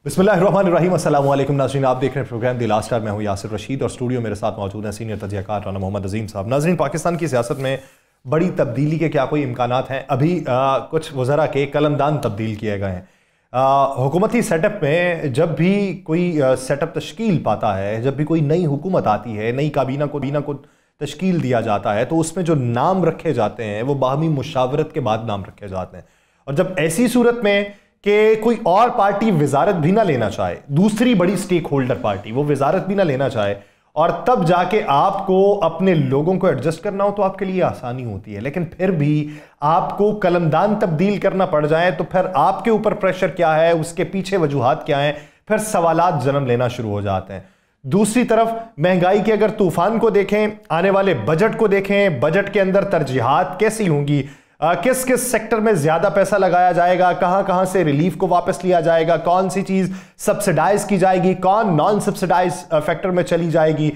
बिस्मिल्लाहिर्रहमानिर्रहीम। अस्सलाम वालेकुम नाज़रीन, आप देख रहे हैं प्रोग्राम द लास्ट आवर। मैं हूं यासिर रशीद और स्टूडियो मेरे साथ मौजूद हैं सीनियर तजियाकार राना मोहम्मद अजीम साहब। नाज़रीन, पाकिस्तान की सियासत में बड़ी तब्दीली के क्या कोई इम्कानात हैं? अभी कुछ वज़रा के कलमदान तब्दील किए गए हैं। हुकूमती सेटअप में जब भी कोई सेटअप तश्कील पाता है, जब भी कोई नई हुकूमत आती है, नई काबीना को तश्कील दिया जाता है, तो उसमें जो नाम रखे जाते हैं वो बाहमी मुशावरत के बाद नाम रखे जाते हैं। और जब ऐसी सूरत में कि कोई और पार्टी वजारत भी ना लेना चाहे, दूसरी बड़ी स्टेक होल्डर पार्टी वो वजारत भी ना लेना चाहे, और तब जाके आपको अपने लोगों को एडजस्ट करना हो, तो आपके लिए आसानी होती है। लेकिन फिर भी आपको कलमदान तब्दील करना पड़ जाए तो फिर आपके ऊपर प्रेशर क्या है, उसके पीछे वजूहात क्या हैं, फिर सवालात जन्म लेना शुरू हो जाते हैं। दूसरी तरफ महंगाई के अगर तूफान को देखें, आने वाले बजट को देखें, बजट के अंदर तरजीहात कैसी होंगी, किस किस सेक्टर में ज्यादा पैसा लगाया जाएगा, कहां कहां से रिलीफ को वापस लिया जाएगा, कौन सी चीज सब्सिडाइज की जाएगी, कौन नॉन सब्सिडाइज फैक्टर में चली जाएगी,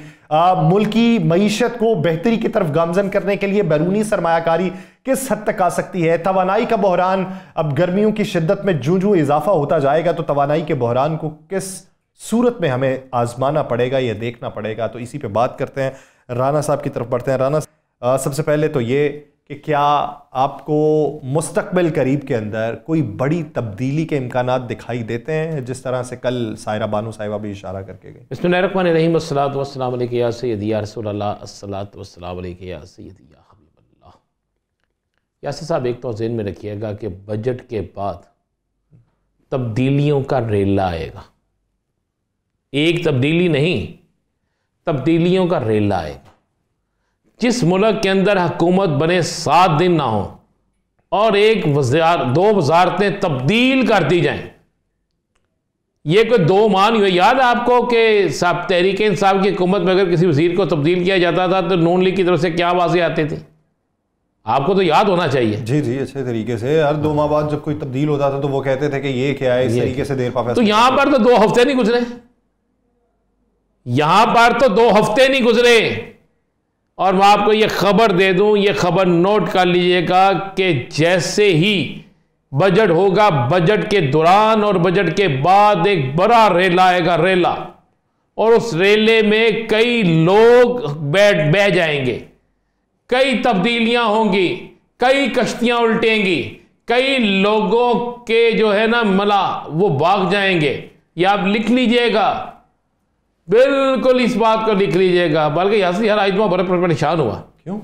मुल्की मईशत को बेहतरी की तरफ गामजन करने के लिए बैरूनी सरमायाकारी किस हद तक आ सकती है, तवानाई का बहरान, अब गर्मियों की शिद्दत में जूं जूं इजाफा होता जाएगा तो तवानाई के बहरान को किस सूरत में हमें आजमाना पड़ेगा, यह देखना पड़ेगा। तो इसी पे बात करते हैं, राना साहब की तरफ बढ़ते हैं। राना, सबसे पहले तो ये कि क्या आपको मुस्तकबिल करीब के अंदर कोई बड़ी तब्दीली के इम्कानात दिखाई देते हैं, जिस तरह से कल सायरा बानू साहिबा भी इशारा करके गई? बिस्मिल्लाहिर्रहमानिर्रहीम, अस्सलातु वस्सलामु अलैका या सय्यदी या रसूलल्लाह, अस्सलातु वस्सलामु अलैका या सय्यदी या हबीबल्लाह। यासिर साहब, एक तो ज़हन में रखिएगा कि बजट के बाद तब्दीलियों का रेला आएगा। एक तब्दीली नहीं, तब्दीलियों का रेला आएगा। जिस मुल्क के अंदर हुकूमत बने 7 दिन ना हो और दो वजारतें तब्दील कर दी जाएं, ये कोई 2 माह नहीं हुए। याद है आपको कि साहब तहरीक इंसाफ की हुकूमत में अगर किसी वजीर को तब्दील किया जाता था तो नून लीग की तरफ से क्या आवाज़ें आती थी? आपको तो याद होना चाहिए। जी जी, अच्छे तरीके से। हर 2 माह बाद जब कोई तब्दील होता था तो वो कहते थे कि ये क्या है, इस तरीके से देर पा। तो यहां पर तो 2 हफ्ते नहीं गुजरे, यहां पर तो 2 हफ्ते नहीं गुजरे। और मैं आपको ये खबर दे दूं, ये खबर नोट कर लीजिएगा कि जैसे ही बजट होगा, बजट के दौरान और बजट के बाद एक बड़ा रेला आएगा, रेला, और उस रेले में कई लोग बह जाएंगे, कई तब्दीलियां होंगी, कई कश्तियां उल्टेंगी, कई लोगों के जो है ना मला वो भाग जाएंगे। ये आप लिख लीजिएगा, बिल्कुल इस बात को लिख लीजिएगा। बल्कि यार आज मैं बड़ा परेशान हुआ। क्यों?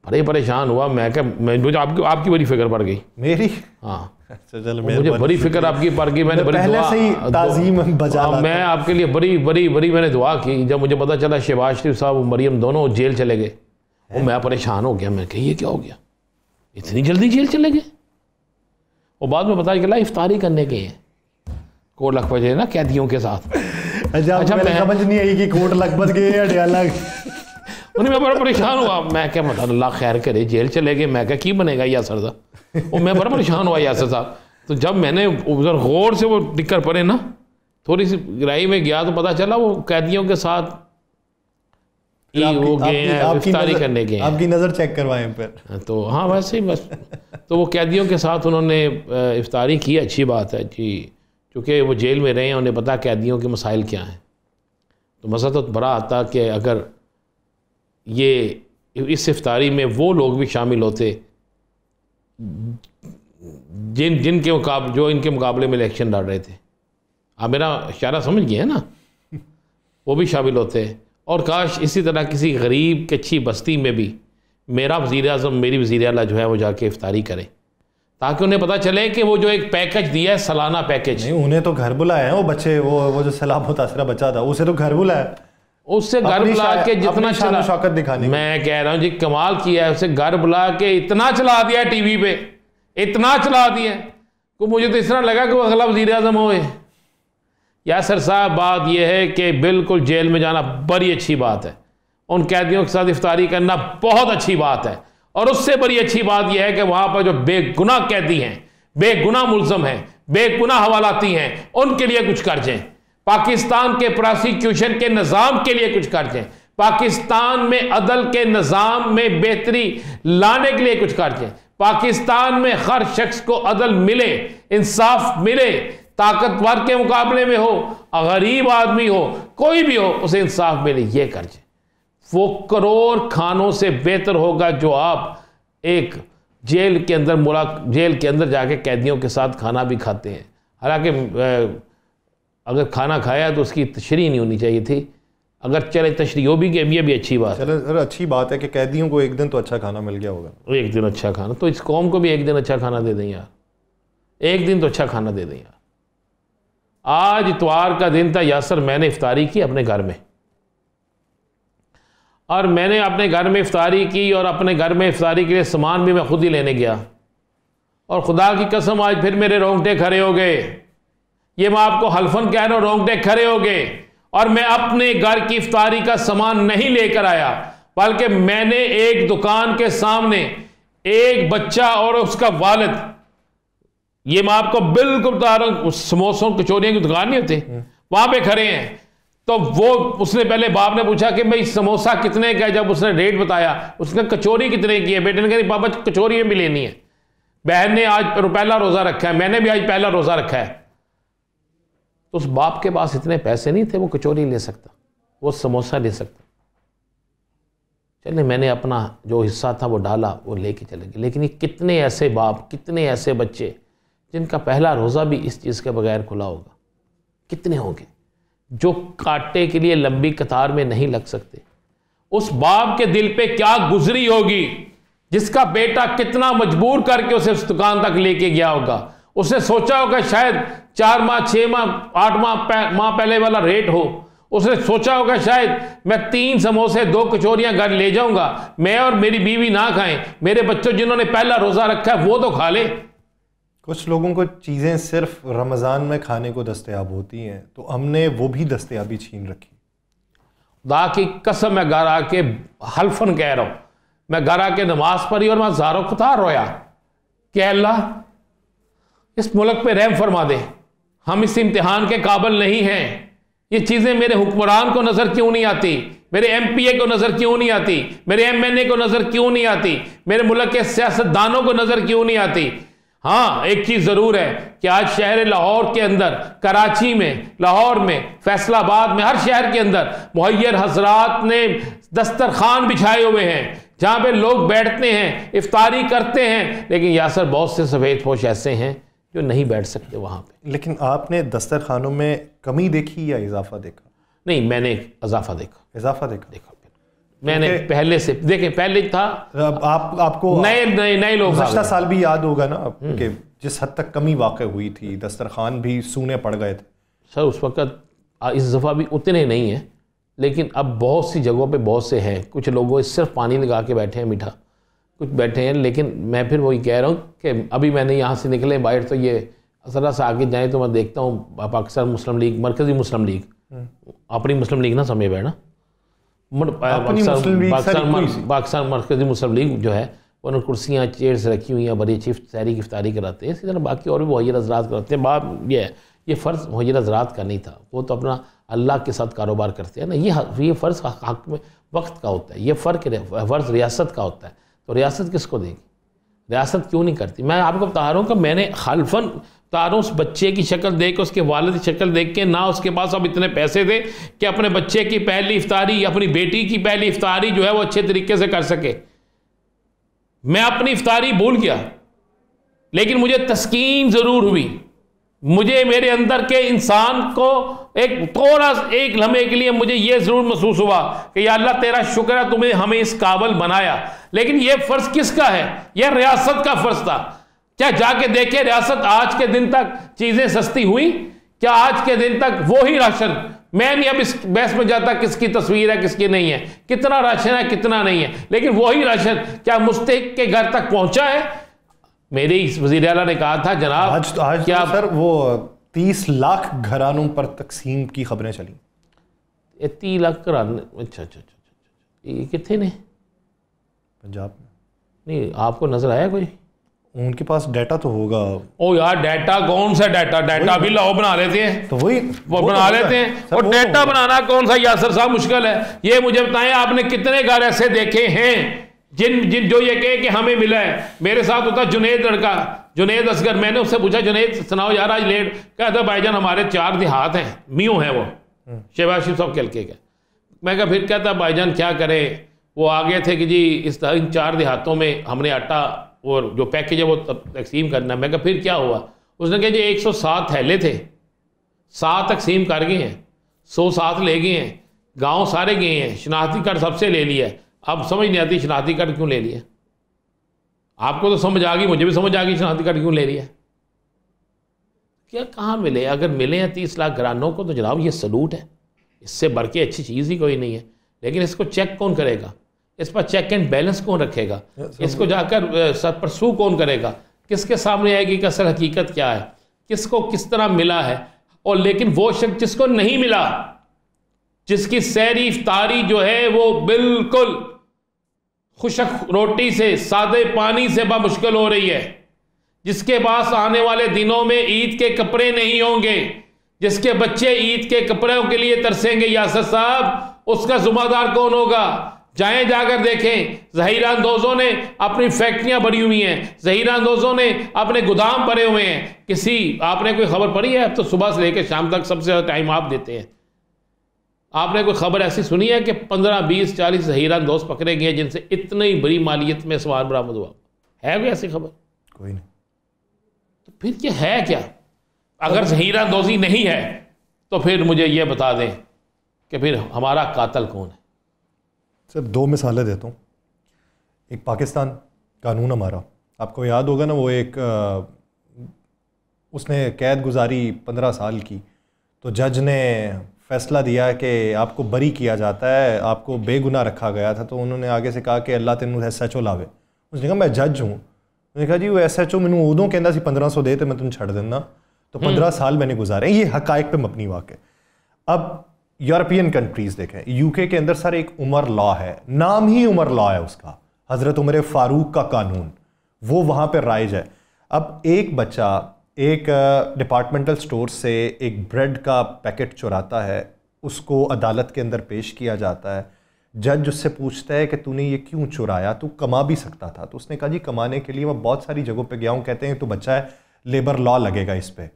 बड़े परेशान हुआ मैं, क्या मुझे आपकी बड़ी फिक्र पड़ गई। मेरी? हाँ, मुझे बड़ी फिक्र आपकी पड़ गई। मैंने बड़ी पहले से ही ताज़ीम बजा मैं आपके लिए बड़ी मैंने दुआ की। जब मुझे पता चला शहबाज शरीफ साहब और मरियम दोनों जेल चले गए, और मैं परेशान हो गया। मैं कही ये क्या हो गया, इतनी जल्दी जेल चले गए? और बाद में पता चला इफ्तारी करने के कोट लखपत है ना कैदियों के साथ। अच्छा, मैं समझ नहीं आई कि कोट लखपत गए या अलग। उन्हें मैं बड़ा परेशान हुआ। मैं क्या मतलब अल्लाह खैर करे, जेल चले गए। मैं क्या की बनेगा यासर साहब, और मैं बड़ा परेशान हुआ यासर साहब। तो जब मैंने उधर गौर से वो दिक्कत पड़े ना, थोड़ी सी गहराई में गया तो पता चला वो कैदियों के साथ वो गए हैं इफ्तारी करने के। आपकी नज़र चेक करवाएं फिर। तो हाँ, वैसे ही बस। तो वो कैदियों के साथ उन्होंने इफ्तारी की, अच्छी बात है जी, क्योंकि वो जेल में रहे हैं, उन्हें पता कैदियों के मसाइल क्या हैं। तो मसला तो बड़ा आता कि अगर ये इस इफ्तारी में वो लोग भी शामिल होते जिनके मुकाबले जो इनके मुकाबले में इलेक्शन लड़ रहे थे, आप मेरा इशारा समझ गए हैं ना, वो भी शामिल होते। और काश इसी तरह किसी गरीब की अच्छी बस्ती में भी मेरा वज़ीर आज़म, मेरी वज़ीर आला जो है वो जाके इफ्तारी करें, ताकि उन्हें पता चले कि वो जो एक पैकेज दिया है, सालाना पैकेज। नहीं, उन्हें तो घर बुलाया है वो बच्चे, वो जो सैलाब मुतासरा बच्चा था, उसे तो घर बुलाया, उससे घर बुला के जितना चला शौकत दिखाने। मैं कह रहा हूँ जी, कमाल किया है। उसे घर बुला के इतना चला दिया टीवी पे, इतना चला दिया कि मुझे तो इस तरह लगा कि वो अगला वज़ीर आज़म होए। यासर साहब, बात यह है कि बिल्कुल जेल में जाना बड़ी अच्छी बात है, उन कैदियों के साथ इफ्तारी करना बहुत अच्छी बात है, और उससे बड़ी अच्छी बात यह है कि वहां पर जो बेगुनाह कैदी हैं, बेगुनाह मुल्ज़म हैं, बेगुनाह हवालाती हैं, उनके लिए कुछ कर जाएं। पाकिस्तान के प्रोसिक्यूशन के निज़ाम के लिए कुछ कर जाएं। पाकिस्तान में अदल के निज़ाम में बेहतरी लाने के लिए कुछ कर जाएं। पाकिस्तान में हर शख्स को अदल मिले, इंसाफ मिले, ताकतवर के मुकाबले में हो, गरीब आदमी हो, कोई भी हो, उसे इंसाफ मिले, ये कर जाए। वो करोड़ खानों से बेहतर होगा जो आप एक जेल के अंदर जाके कैदियों के साथ खाना भी खाते हैं। हालांकि अगर खाना खाया तो उसकी तशरीह नहीं होनी चाहिए थी, अगर चले तशरीह हो भी कि ये भी अच्छी बात है। चलो अच्छी बात है कि कैदियों को एक दिन तो अच्छा खाना मिल गया होगा। एक दिन अच्छा खाना, तो इस कौम को भी एक दिन अच्छा खाना दे दें यार, एक दिन तो अच्छा खाना दे दें यार। आज इतवार का दिन था यासर, मैंने इफ्तारी की अपने घर में, और मैंने अपने घर में इफ्तारी की, और अपने घर में इफ्तारी के लिए सामान भी मैं खुद ही लेने गया, और खुदा की कसम आज फिर मेरे रोंगटे खड़े हो गए। ये मैं आपको हल्फन कह रहा हूं, रोंगटे खड़े हो गए। और मैं अपने घर की इफ्तारी का सामान नहीं लेकर आया, बल्कि मैंने एक दुकान के सामने एक बच्चा और उसका वालिद, ये मैं आपको बिल्कुल बता रहा हूं, समोसों कचौरियों की दुकान नहीं होती, वहां पे खड़े हैं। तो वो उसने पहले बाप ने पूछा कि भाई समोसा कितने का है, जब उसने रेट बताया, उसने कचौरी कितने की है, बेटे ने कहा पापा कचौरी भी लेनी है। बहन ने आज पहला रोजा रखा है, मैंने भी आज पहला रोजा रखा है। तो उस बाप के पास इतने पैसे नहीं थे वो कचौरी ले सकता, वो समोसा ले सकता। चले मैंने अपना जो हिस्सा था वो डाला, वो लेके चले गए। लेकिन ये कितने ऐसे बाप, कितने ऐसे बच्चे जिनका पहला रोज़ा भी इस चीज़ के बगैर खुला होगा, कितने होंगे जो कांटे के लिए लंबी कतार में नहीं लग सकते। उस बाप के दिल पे क्या गुजरी होगी जिसका बेटा कितना मजबूर करके उसे उस दुकान तक लेके गया होगा। उसने सोचा होगा शायद 4 माह 6 माह 8 माह पहले वाला रेट हो। उसने सोचा होगा शायद मैं 3 समोसे 2 कचौरियां घर ले जाऊंगा, मैं और मेरी बीवी ना खाएं, मेरे बच्चों जिन्होंने पहला रोजा रखा है वो तो खा ले। कुछ लोगों को चीज़ें सिर्फ रमज़ान में खाने को दस्तयाब होती हैं, तो हमने वो भी दस्तयाबी छीन रखी। खुदा की कसम मैं घर आके हल्फन कह रहा हूं, मैं घर आके नमाज पढ़ी और मैं ज़ारो कतार रोया कि अल्लाह इस मुल्क पे रहम फरमा दे, हम इस इम्तिहान के काबिल नहीं हैं। ये चीज़ें मेरे हुक्मरान को नज़र क्यों नहीं आती, मेरे MPA को नज़र क्यों नहीं आती, मेरे MNA को नज़र क्यों नहीं आती, मेरे मुल्क के सियासतदानों को नज़र क्यों नहीं आती। हाँ, एक चीज़ ज़रूर है कि आज शहर लाहौर के अंदर, कराची में, लाहौर में, फैसलाबाद में, हर शहर के अंदर मुहैयर हजरात ने दस्तरखान बिछाए हुए हैं जहाँ पे लोग बैठते हैं, इफ्तारी करते हैं। लेकिन यासर बहुत से सफ़ेद पोश ऐसे हैं जो नहीं बैठ सकते वहाँ पे। लेकिन आपने दस्तरखानों में कमी देखी या इजाफा देखा? नहीं, मैंने इजाफा देखा। इजाफा देखा मैंने पहले से देखे, पहले था आपको नए लोग। पिछला साल भी याद होगा ना कि जिस हद तक कमी वाक़ हुई थी, दस्तरखान भी सूने पड़ गए थे। सर उस वक़्त इस दफ़ा भी उतने नहीं हैं, लेकिन अब बहुत सी जगहों पे बहुत से हैं। कुछ लोगों सिर्फ पानी लगा के बैठे हैं मीठा, कुछ बैठे हैं। लेकिन मैं फिर वही कह रहा हूँ कि अभी मैंने यहाँ से निकले बाहर, तो ये ज़रा सा आगे जाए तो मैं देखता हूँ पाकिस्तान मुस्लिम लीग, मरकज़ी मुस्लिम लीग, अपनी मुस्लिम लीग ना समय बैठना, पाकिस्तान मरकज़ी मुस्लिम लीग जो है उन्होंने कुर्सियाँ चेयर्स रखी हुई हैं, बड़ी अच्छी सहरी की इफ्तारी कराते हैं। इसी तरह बाकी और भी मुहैयर हज़रात कराते हैं। बात ये है, ये फ़र्ज़ मुहैयर हज़रात का नहीं था, वो तो अपना अल्लाह के साथ कारोबार करते हैं ना। ये फ़र्ज़ हक़ में वक्त का होता है, ये फ़र्ज़ रियासत का होता है। तो रियासत किसको देगी, रियासत क्यों नहीं करती? मैं आपको बता रहा हूँ कि मैंने हल्फन बता रहा हूँ, उस बच्चे की शक्ल देख के, उसके वालिद की शक्ल देख के, ना उसके पास अब इतने पैसे थे कि अपने बच्चे की पहली इफ्तारी, अपनी बेटी की पहली इफ्तारी जो है वो अच्छे तरीके से कर सके। मैं अपनी इफ्तारी भूल गया, लेकिन मुझे तस्कीन ज़रूर हुई। मुझे मेरे अंदर के इंसान को एक लम्हे के लिए मुझे ये ज़रूर महसूस हुआ कि या अल्लाह तेरा शुक्र है तुम्हें हमें इस काबिल बनाया। लेकिन ये फ़र्ज़ किसका है? यह रियासत का फ़र्ज़ था। क्या जाके देखे रियासत आज के दिन तक चीज़ें सस्ती हुई? क्या आज के दिन तक वो ही राशन, मैं नहीं अब इस बहस में जाता किसकी तस्वीर है किसकी नहीं है, कितना राशन है कितना नहीं है, लेकिन वही राशन क्या मुस्तहिक के घर तक पहुंचा है? मेरे वज़ीर आला ने कहा था जनाब आज क्या तो सर वो 30 लाख घरानों पर तकसीम की खबरें चली। 30 लाख घराने? अच्छा, ये कितने ने? पंजाब में। नहीं, आपको नजर आया कोई? उनके पास डाटा तो होगा। ओ यार, डाटा कौन सा डाटा भी लाओ बना लेते हैं, तो वो बना लेते हैं। और डाटा बनाना कौन सा यासर साहब मुश्किल है? ये मुझे बताएं, आपने कितने घर ऐसे देखे हैं जिन जिन जो ये कहे कि हमें मिला है, मेरे साथ होता जुनेद लड़का, जुनेद असगर, मैंने उससे पूछा जुनेद सुनाओ यार आज लेट, कहता भाईजान हमारे 4 देहात हैं, मियों हैं वो शहबाज शरीफ साहब के हल्के के। मैं कहा फिर कहता भाईजान क्या करें, वो आ गए थे कि जी इन 4 देहातों में हमने आटा और जो पैकेज है वो तकसीम करना। मैं कहा फिर क्या हुआ, उसने कहा जी 107 थैले थे, 7 तकसीम कर गए हैं, 107 ले गए हैं, गांव सारे गए हैं, शनाख्ती कार्ड सबसे ले लिया। अब समझ नहीं आती शनाख्ती कार्ड क्यों ले लिया, आपको तो समझ आ गई, मुझे भी समझ आ गई शनाख्ती कार्ड क्यों ले लिया। क्या कहाँ मिले, अगर मिले हैं 30 लाख घरानों को तो जनाब ये सलूट है, इससे बढ़ के अच्छी चीज़ ही कोई नहीं है। लेकिन इसको चेक कौन करेगा, इस पर चेक एंड बैलेंस कौन रखेगा, इसको जाकर परसू कौन करेगा, किसके सामने आएगी कि असल हकीकत क्या है, किसको किस तरह मिला है। और लेकिन वो शख्स जिसको नहीं मिला, जिसकी सहरी इफ्तारी जो है वो बिल्कुल खुशक रोटी से सादे पानी से बामुश्किल हो रही है, जिसके पास आने वाले दिनों में ईद के कपड़े नहीं होंगे, जिसके बच्चे ईद के कपड़ों के लिए तरसेंगे, यासर साहब उसका जिम्मेदार कौन होगा। जाएं जाकर देखें, ज़हीरा अंदोज़ों ने अपनी फैक्ट्रियां भरी हुई हैं, ज़हीरा अंदोज़ों ने अपने गोदाम भरे हुए हैं। किसी आपने कोई खबर पढ़ी है, अब तो सुबह से लेकर शाम तक सबसे ज़्यादा टाइम आप देते हैं, आपने कोई खबर ऐसी सुनी है कि 15, 20, 40 ज़हीरा अंदोज़ पकड़े गए जिनसे इतनी बड़ी मालियत में सामान बरामद हुआ है? कोई ऐसी खबर? कोई नहीं। तो फिर क्या है क्या? अगर ज़हीरा अंदोज़ी नहीं है तो फिर मुझे ये बता दें कि फिर हमारा कातिल कौन है। सिर्फ 2 मिसालें देता हूँ। एक पाकिस्तान कानून हमारा, आपको याद होगा ना, वो एक उसने कैद गुजारी 15 साल की, तो जज ने फैसला दिया कि आपको बरी किया जाता है, आपको बेगुनाह रखा गया था। तो उन्होंने आगे से कहा कि अल्लाह तेनू SHO लावे। उसने कहा मैं जज हूँ। उन्होंने कहा जी वो SHO मैनू उदों कहता सी 1500 दे तो मैं तुम छड़ देना। तो 15 साल मैंने गुजारे। ये हकायक पे मबनी वाक़या। अब यूरोपियन कंट्रीज़ देखें, UK के अंदर सर एक उमर लॉ है, नाम ही उमर लॉ है उसका, हज़रत उमर फ़ारूक का कानून, वो वहाँ पर राइज है। अब एक बच्चा एक डिपार्टमेंटल स्टोर से एक ब्रेड का पैकेट चुराता है, उसको अदालत के अंदर पेश किया जाता है। जज उससे पूछता है कि तूने ये क्यों चुराया, तू कमा भी सकता था। तो उसने कहा जी कमाने के लिए मैं बहुत सारी जगहों पे गया हूँ। कहते हैं तू बच्चा है, लेबर लॉ लगेगा इस पर।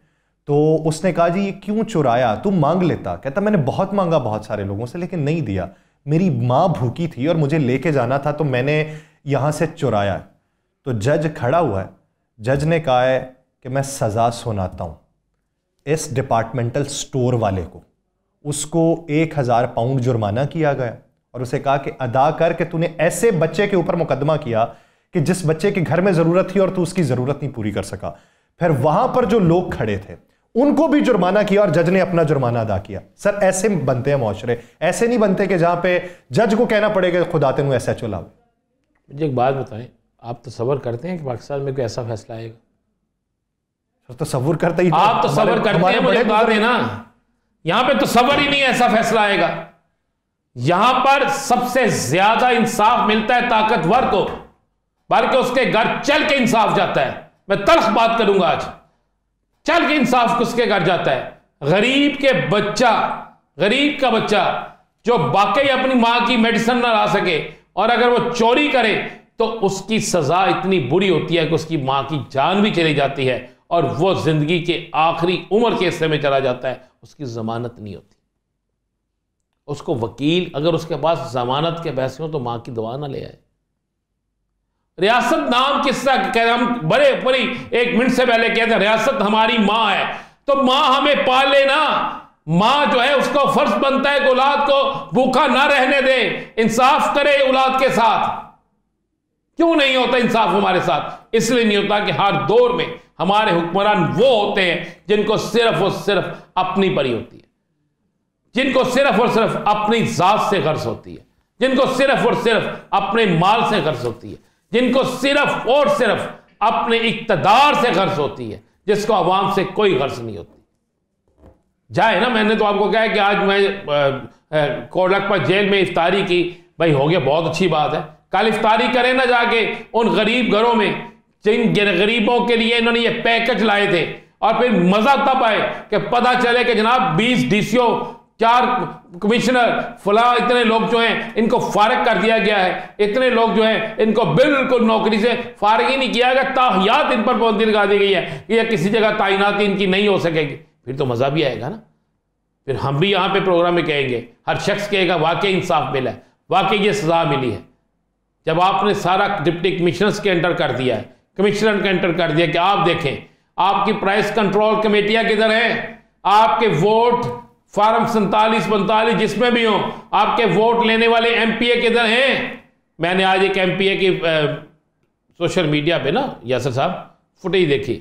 तो उसने कहा जी ये क्यों चुराया, तू मांग लेता। कहता मैंने बहुत मांगा बहुत सारे लोगों से, लेकिन नहीं दिया। मेरी माँ भूखी थी और मुझे लेके जाना था, तो मैंने यहाँ से चुराया। तो जज खड़ा हुआ है, जज ने कहा है कि मैं सज़ा सुनाता हूँ इस डिपार्टमेंटल स्टोर वाले को। उसको 1000 पाउंड जुर्माना किया गया और उसे कहा कि अदा कर कि तूने ऐसे बच्चे के ऊपर मुकदमा किया कि जिस बच्चे के घर में ज़रूरत थी और तू उसकी ज़रूरत नहीं पूरी कर सका। फिर वहां पर जो लोग खड़े थे उनको भी जुर्माना किया और जज ने अपना जुर्माना अदा किया। सर ऐसे बनते हैं माशरे, ऐसे नहीं बनते कि जहां पे जज को कहना पड़ेगा खुदा तेनू SHO लाओ। मुझे एक बात बताएं, आप तसव्वुर करते हैं कि पाकिस्तान में कोई ऐसा फैसला आएगा? तसव्वुर करते ही, आप तसव्वुर करते हैं, मुझे बता देना। यहां पे तसव्वुर ही नहीं ऐसा फैसला आएगा। यहां पर सबसे ज्यादा इंसाफ मिलता है ताकतवर को, बल्कि उसके घर चल के इंसाफ जाता है। मैं तल्ख बात करूंगा आज, चल के इंसाफ उसके घर जाता है। गरीब का बच्चा जो वाकई अपनी मां की मेडिसिन ना ला सके और अगर वो चोरी करे तो उसकी सजा इतनी बुरी होती है कि उसकी मां की जान भी चली जाती है और वो जिंदगी के आखिरी उम्र के हिस्से में चला जाता है। उसकी जमानत नहीं होती। उसको वकील, अगर उसके पास जमानत के पैसे हो तो मां की दवा ना ले आए। रियासत नाम किस्सा हम बड़े बड़ी 1 मिनट से पहले कहते हैं रियासत हमारी मां है, तो मां हमें पाले ना। मां जो है उसको फर्ज बनता है कि औलाद को भूखा ना रहने दे, इंसाफ करे औलाद के साथ। क्यों नहीं होता इंसाफ हमारे साथ? इसलिए नहीं होता कि हर दौर में हमारे हुक्मरान वो होते हैं जिनको सिर्फ और सिर्फ अपनी परी होती है, जिनको सिर्फ और सिर्फ अपनी जात से गर्ज होती है, जिनको सिर्फ और सिर्फ अपने माल से गर्ज होती है, जिनको सिर्फ और सिर्फ अपने इक्तदार से गर्ज होती है, जिसको अवाम से कोई गर्ज नहीं होती। जाए ना, मैंने तो आपको कहा कि आज मैं कोट लखपत जेल में इफ्तारी की, भाई हो गया, बहुत अच्छी बात है। कल इफ्तारी करें ना जाके उन गरीब घरों में जिन गरीबों के लिए इन्होंने ये पैकेज लाए थे, और फिर मजा तब आए कि पता चले कि जनाब 20 DCO 4 कमिश्नर फला, इतने लोग जो हैं इनको फारिग कर दिया गया है, इतने लोग जो हैं इनको बिल्कुल नौकरी से फारिग ही नहीं किया गया, ताहियात इन पर पाबंदी लगा दी गई है कि यह किसी जगह तैनाती इनकी नहीं हो सकेगी। फिर तो मज़ा भी आएगा ना। फिर हम भी यहाँ पे प्रोग्राम में कहेंगे, हर शख्स कहेगा वाकई इंसाफ मिला है, वाकई ये सज़ा मिली है। जब आपने सारा डिप्टी कमिश्नर्स के एंटर कर दिया है, कमिश्नर के एंटर कर दिया कि आप देखें आपकी प्राइस कंट्रोल कमेटियाँ किधर हैं, आपके वोट फार्म 47-45 जिसमें भी हो, आपके वोट लेने वाले एमपीए किधर हैं। मैंने आज एक एमपीए की सोशल मीडिया पे ना यासर साहब फुटेज देखी,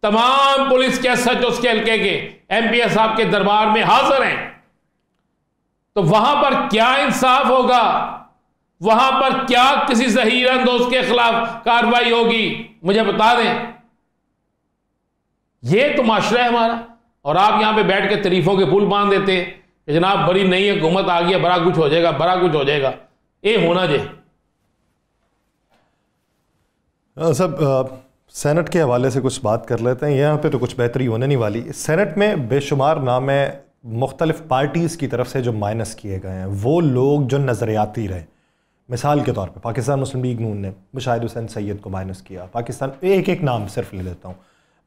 तमाम पुलिस के सच उसके हल्के के एमपीए साहब के दरबार में हाजिर हैं। तो वहां पर क्या इंसाफ होगा, वहां पर क्या किसी ज़हीर अंदोज के खिलाफ कार्रवाई होगी, मुझे बता दें। ये तो माशरा है हमारा। और आप यहां पे बैठ के तारीफों के पुल बांध देते हैं कि जनाब बड़ी नई हुकूमत आ गई है, बड़ा कुछ हो जाएगा, बड़ा कुछ हो जाएगा। ये होना चाहिए। सब सेनेट के हवाले से कुछ बात कर लेते हैं। यहाँ पे तो कुछ बेहतरी होने नहीं वाली। सेनेट में बेशुमार नाम है मुख्तलिफ पार्टीज़ की तरफ से जो माइनस किए गए हैं, वो लोग जो नज़रियाती रहे। मिसाल के तौर पे पाकिस्तान मुस्लिम लीग नून ने मुशाहिद हुसैन सैयद को माइनस किया। पाकिस्तान, एक नाम सिर्फ ले लेता हूँ,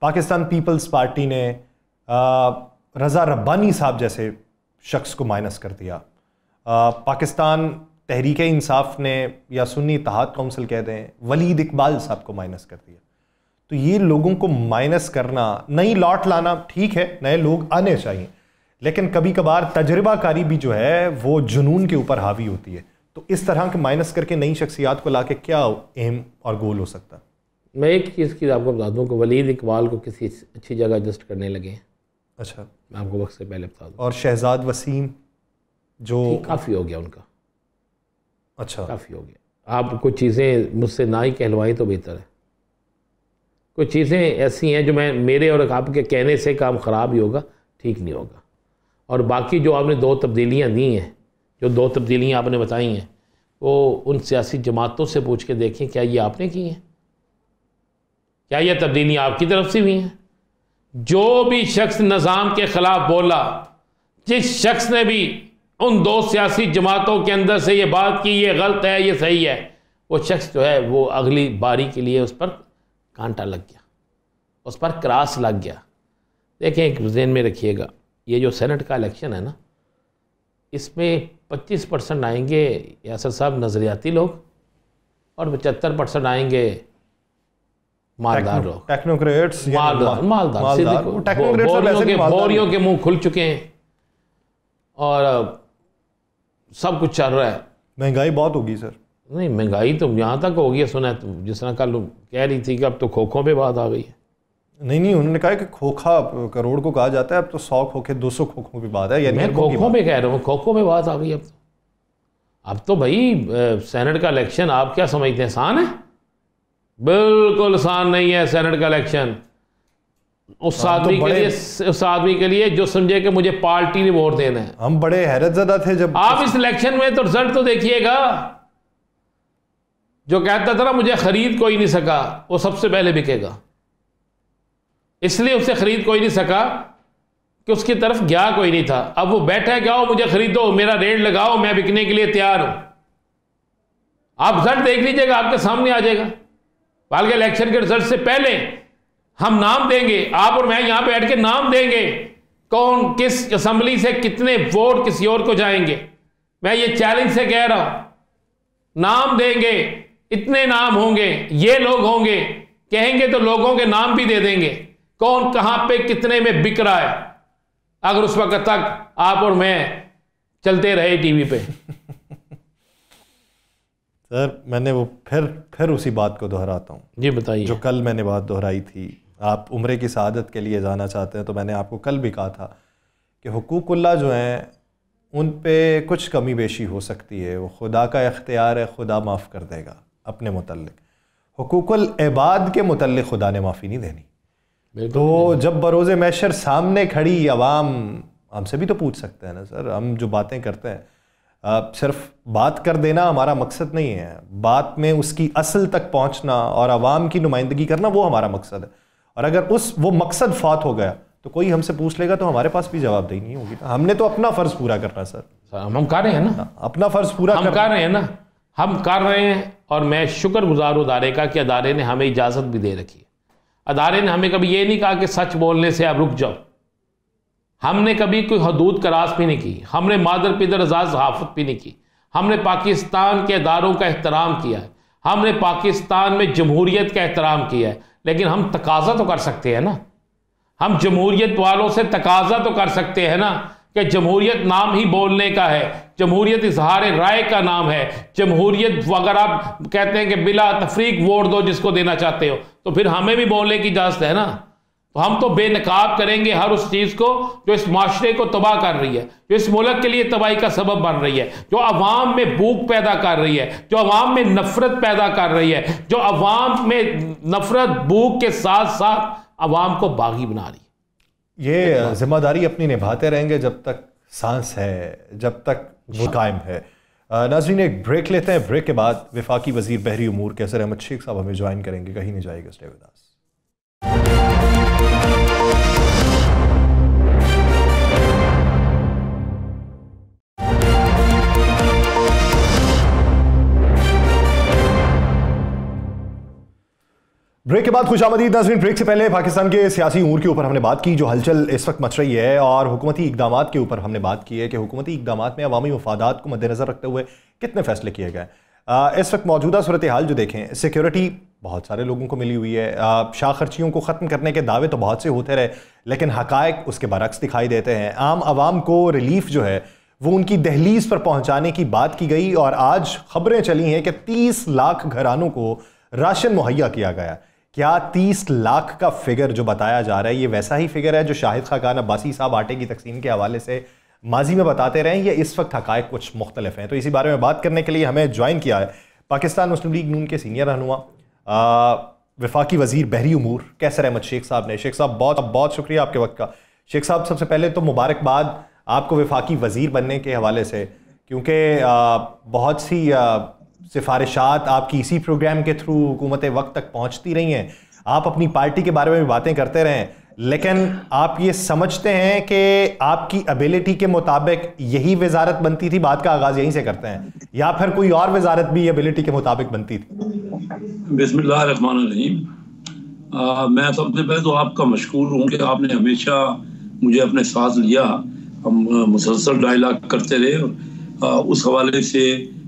पाकिस्तान पीपल्स पार्टी ने रज़ा रब्बानी साहब जैसे शख्स को माइनस कर दिया। पाकिस्तान तहरीक इंसाफ ने या सुन्नी इत्तेहाद काउंसिल कह दें, वलीद इकबाल साहब को माइनस कर दिया। तो ये लोगों को माइनस करना, नई लौट लाना ठीक है, नए लोग आने चाहिए, लेकिन कभी कभार तजर्बाकारी भी जो है वो जुनून के ऊपर हावी होती है। तो इस तरह के माइनस करके नई शख्सियात को लाके क्या एम और गोल हो सकता है? मैं एक चीज़ की आपको बता दूं कि वलीद इकबाल को किसी अच्छी जगह एडजस्ट करने लगे। अच्छा, मैं आपको वक्त से पहले बता दूं। और शहजाद वसीम जो काफ़ी हो गया उनका। अच्छा, काफ़ी हो गया। आप कुछ चीज़ें मुझसे ना ही कहलवाएं तो बेहतर है। कुछ चीज़ें ऐसी हैं जो मेरे और आपके कहने से काम ख़राब ही होगा, ठीक नहीं होगा। और बाकी जो आपने 2 तब्दीलियाँ दी हैं, जो 2 तब्दीलियाँ आपने बताई हैं, वो उन सियासी जमातों से पूछ के देखें क्या ये आपने की हैं, क्या ये तब्दीलियाँ आपकी तरफ से हुई हैं। जो भी शख्स निज़ाम के ख़िलाफ़ बोला, जिस शख्स ने भी उन 2 सियासी जमातों के अंदर से ये बात की ये गलत है ये सही है, वो शख्स जो है वो अगली बारी के लिए उस पर कांटा लग गया, उस पर क्रॉस लग गया। देखें, एक ज़हन में रखिएगा, ये जो सेनेट का इलेक्शन है ना, इसमें 25% आएंगे यासर साहब नज़रियाती लोग और 75% आएंगे मालदार लोग, टेक्नोक्रेट्स, मालदार बोरियों के मुंह खुल चुके हैं और सब कुछ चल रहा है। महंगाई बहुत होगी सर। नहीं, महंगाई तो यहाँ तक होगी है, सुना है तो, जिस तरह कल कह रही थी कि अब तो खोखों पे बात आ गई है। नहीं, उन्होंने कहा कि खोखा करोड़ को कहा जाता है, अब तो 100 खोखे 200 खोखों की बात है। यानी मैं खोखों पे कह रहा हूँ, खोखों पे बात आ गई। अब तो भाई सेनेट का इलेक्शन आप क्या समझते हैं आसान है? बिल्कुल आसान नहीं है सेनेट का इलेक्शन। उस आदमी के लिए जो समझे कि मुझे पार्टी ने वोट देना है। हम बड़े हैरतज़दा थे जब आप इस इलेक्शन में तो रिजल्ट तो देखिएगा। जो कहता था ना मुझे खरीद कोई नहीं सका, वो सबसे पहले बिकेगा। इसलिए उससे खरीद कोई नहीं सका कि उसकी तरफ गया कोई नहीं था। अब वो बैठा है, क्या हो मुझे खरीदो, मेरा रेट लगाओ, मैं बिकने के लिए तैयार हूं। आप रिजल्ट देख लीजिएगा, आपके सामने आ जाएगा। बल्कि इलेक्शन के रिजल्ट से पहले हम नाम देंगे, आप और मैं यहां पे बैठ के नाम देंगे कौन किस असेंबली से कितने वोट किसी और को जाएंगे। मैं ये चैलेंज से कह रहा हूं, नाम देंगे, इतने नाम होंगे, ये लोग होंगे, कहेंगे तो लोगों के नाम भी दे देंगे कौन कहां पे कितने में बिक रहा है। अगर उस वक्त तक आप और मैं चलते रहे टीवी पे। सर मैंने वो फिर उसी बात को दोहराता हूँ जी, बताइए। जो कल मैंने बात दोहराई थी, आप उम्रे की सआदत के लिए जाना चाहते हैं, तो मैंने आपको कल भी कहा था कि हुकूकुल्लाह जो हैं उन पे कुछ कमी बेशी हो सकती है, वो खुदा का इख्तियार है, खुदा माफ़ कर देगा अपने मुतल्लिक। हुकूकुल इबाद के मुतल्लिक खुदा ने माफ़ी नहीं देनी। तो जब बरोज़े महशर सामने खड़ी अवाम, हमसे भी तो पूछ सकते हैं ना सर। हम जो बातें करते हैं सिर्फ बात कर देना हमारा मकसद नहीं है, बात में उसकी असल तक पहुंचना और आवाम की नुमाइंदगी करना वो हमारा मकसद है। और अगर वो मकसद फात हो गया तो कोई हमसे पूछ लेगा तो हमारे पास भी जवाबदेही नहीं होगी ना। हमने तो अपना फर्ज पूरा करना है सर। हम कर रहे हैं ना, अपना फर्ज पूरा हम कर रहे हैं ना, हम कर रहे हैं। और मैं शुक्रगुजार हूं अदारे का कि अदारे ने हमें इजाज़त भी दे रखी है। अदारे ने हमें कभी ये नहीं कहा कि सच बोलने से आप रुक जाओ। हमने कभी कोई हदूद क्रॉस भी नहीं की, हमने मादर पिदर आज़ाद सहाफ़त भी नहीं की। हमने पाकिस्तान के अदारों का एहतराम किया है, हमने पाकिस्तान में जमहूरियत का एहतराम किया है। लेकिन हम तकाजा तो कर सकते हैं ना, हम जमहूरियत वालों से तकाजा तो कर सकते हैं ना कि जमहूरियत नाम ही बोलने का है, जमहूरियत इजहार राय का नाम है। जमहूरियत अगर आप कहते हैं कि बिला तफरीक वोट दो जिसको देना चाहते हो, तो फिर हमें भी बोलने की इजाजत है ना। तो हम तो बेनकाब करेंगे हर उस चीज़ को जो इस माशरे को तबाह कर रही है, जो इस मुल्क के लिए तबाही का सबब बन रही है, जो अवाम में भूख पैदा कर रही है, जो अवाम में नफरत पैदा कर रही है, जो अवाम में नफरत भूख के साथ साथ अवाम को बागी बना रही है। ये जिम्मेदारी अपनी निभाते रहेंगे जब तक सांस है, जब तक वो कायम है। नाज़रीन, एक ब्रेक लेते हैं। ब्रेक के बाद वफाकी वजीर बहरी उमूर कैसर अहमद शेख साहब हमें ज्वाइन करेंगे। कहीं नहीं जाएगा, स्टे विद अस। ब्रेक के बाद खुशामदीद नाज़रीन। ब्रेक से पहले पाकिस्तान के सियासी उमूर के ऊपर हमने बात की, जो हलचल इस वक्त मच रही है, और हुकूमती इकदामात के ऊपर हमने बात की है कि हुकूमती इकदामात में अवामी मफादात को मद्देनज़र रखते हुए कितने फैसले किए गए। इस वक्त मौजूदा सूरत हाल जो देखें, सिक्योरिटी बहुत सारे लोगों को मिली हुई है। शाह खर्चियों को ख़त्म करने के दावे तो बहुत से होते रहे, लेकिन हक़ाइक़ उसके बरक्स दिखाई देते हैं। आम आवाम को रिलीफ जो है वो उनकी दहलीज पर पहुँचाने की बात की गई, और आज खबरें चली हैं कि 30 लाख घरानों को राशन मुहैया किया गया। क्या 30 लाख का फिगर जो बताया जा रहा है ये वैसा ही फिगर है जो शाहिद खाकान अब्बासी साहब आटे की तकसीम के हवाले से माजी में बताते रहे, या इस वक्त हक़ाइक़ कुछ मुख्तलिफ हैं? तो इसी बारे में बात करने के लिए हमें ज्वाइन किया है पाकिस्तान मुस्लिम लीग नून के सीनियर रहनुमा वफाकी वजीर बहरी उमूर कैसर अहमद शेख साहब ने। शेख साहब, बहुत बहुत शुक्रिया आपके वक्त का। शेख साहब, सबसे पहले तो मुबारकबाद आपको वफाकी वजीर बनने के हवाले से, क्योंकि बहुत सी सिफारिशात आपकी इसी प्रोग्राम के थ्रू हुकूमत वक्त तक पहुंचती रही हैं। आप अपनी पार्टी के बारे में भी बातें करते रहें, लेकिन आप ये समझते हैं कि आपकी एबिलिटी के मुताबिक यही वजारत बनती थी? बात का आगाज़ यहीं से करते हैं, या फिर कोई और वजारत भी एबिलिटी के मुताबिक बनती थी? बिस्मिल्लाहिर्रहमानिर्रहीम। मैं सबसे पहले तो आपका मशकूर हूँ कि आपने हमेशा मुझे अपने साथ लिया। हम मुसलसल डायलॉग करते रहे, उस हवाले से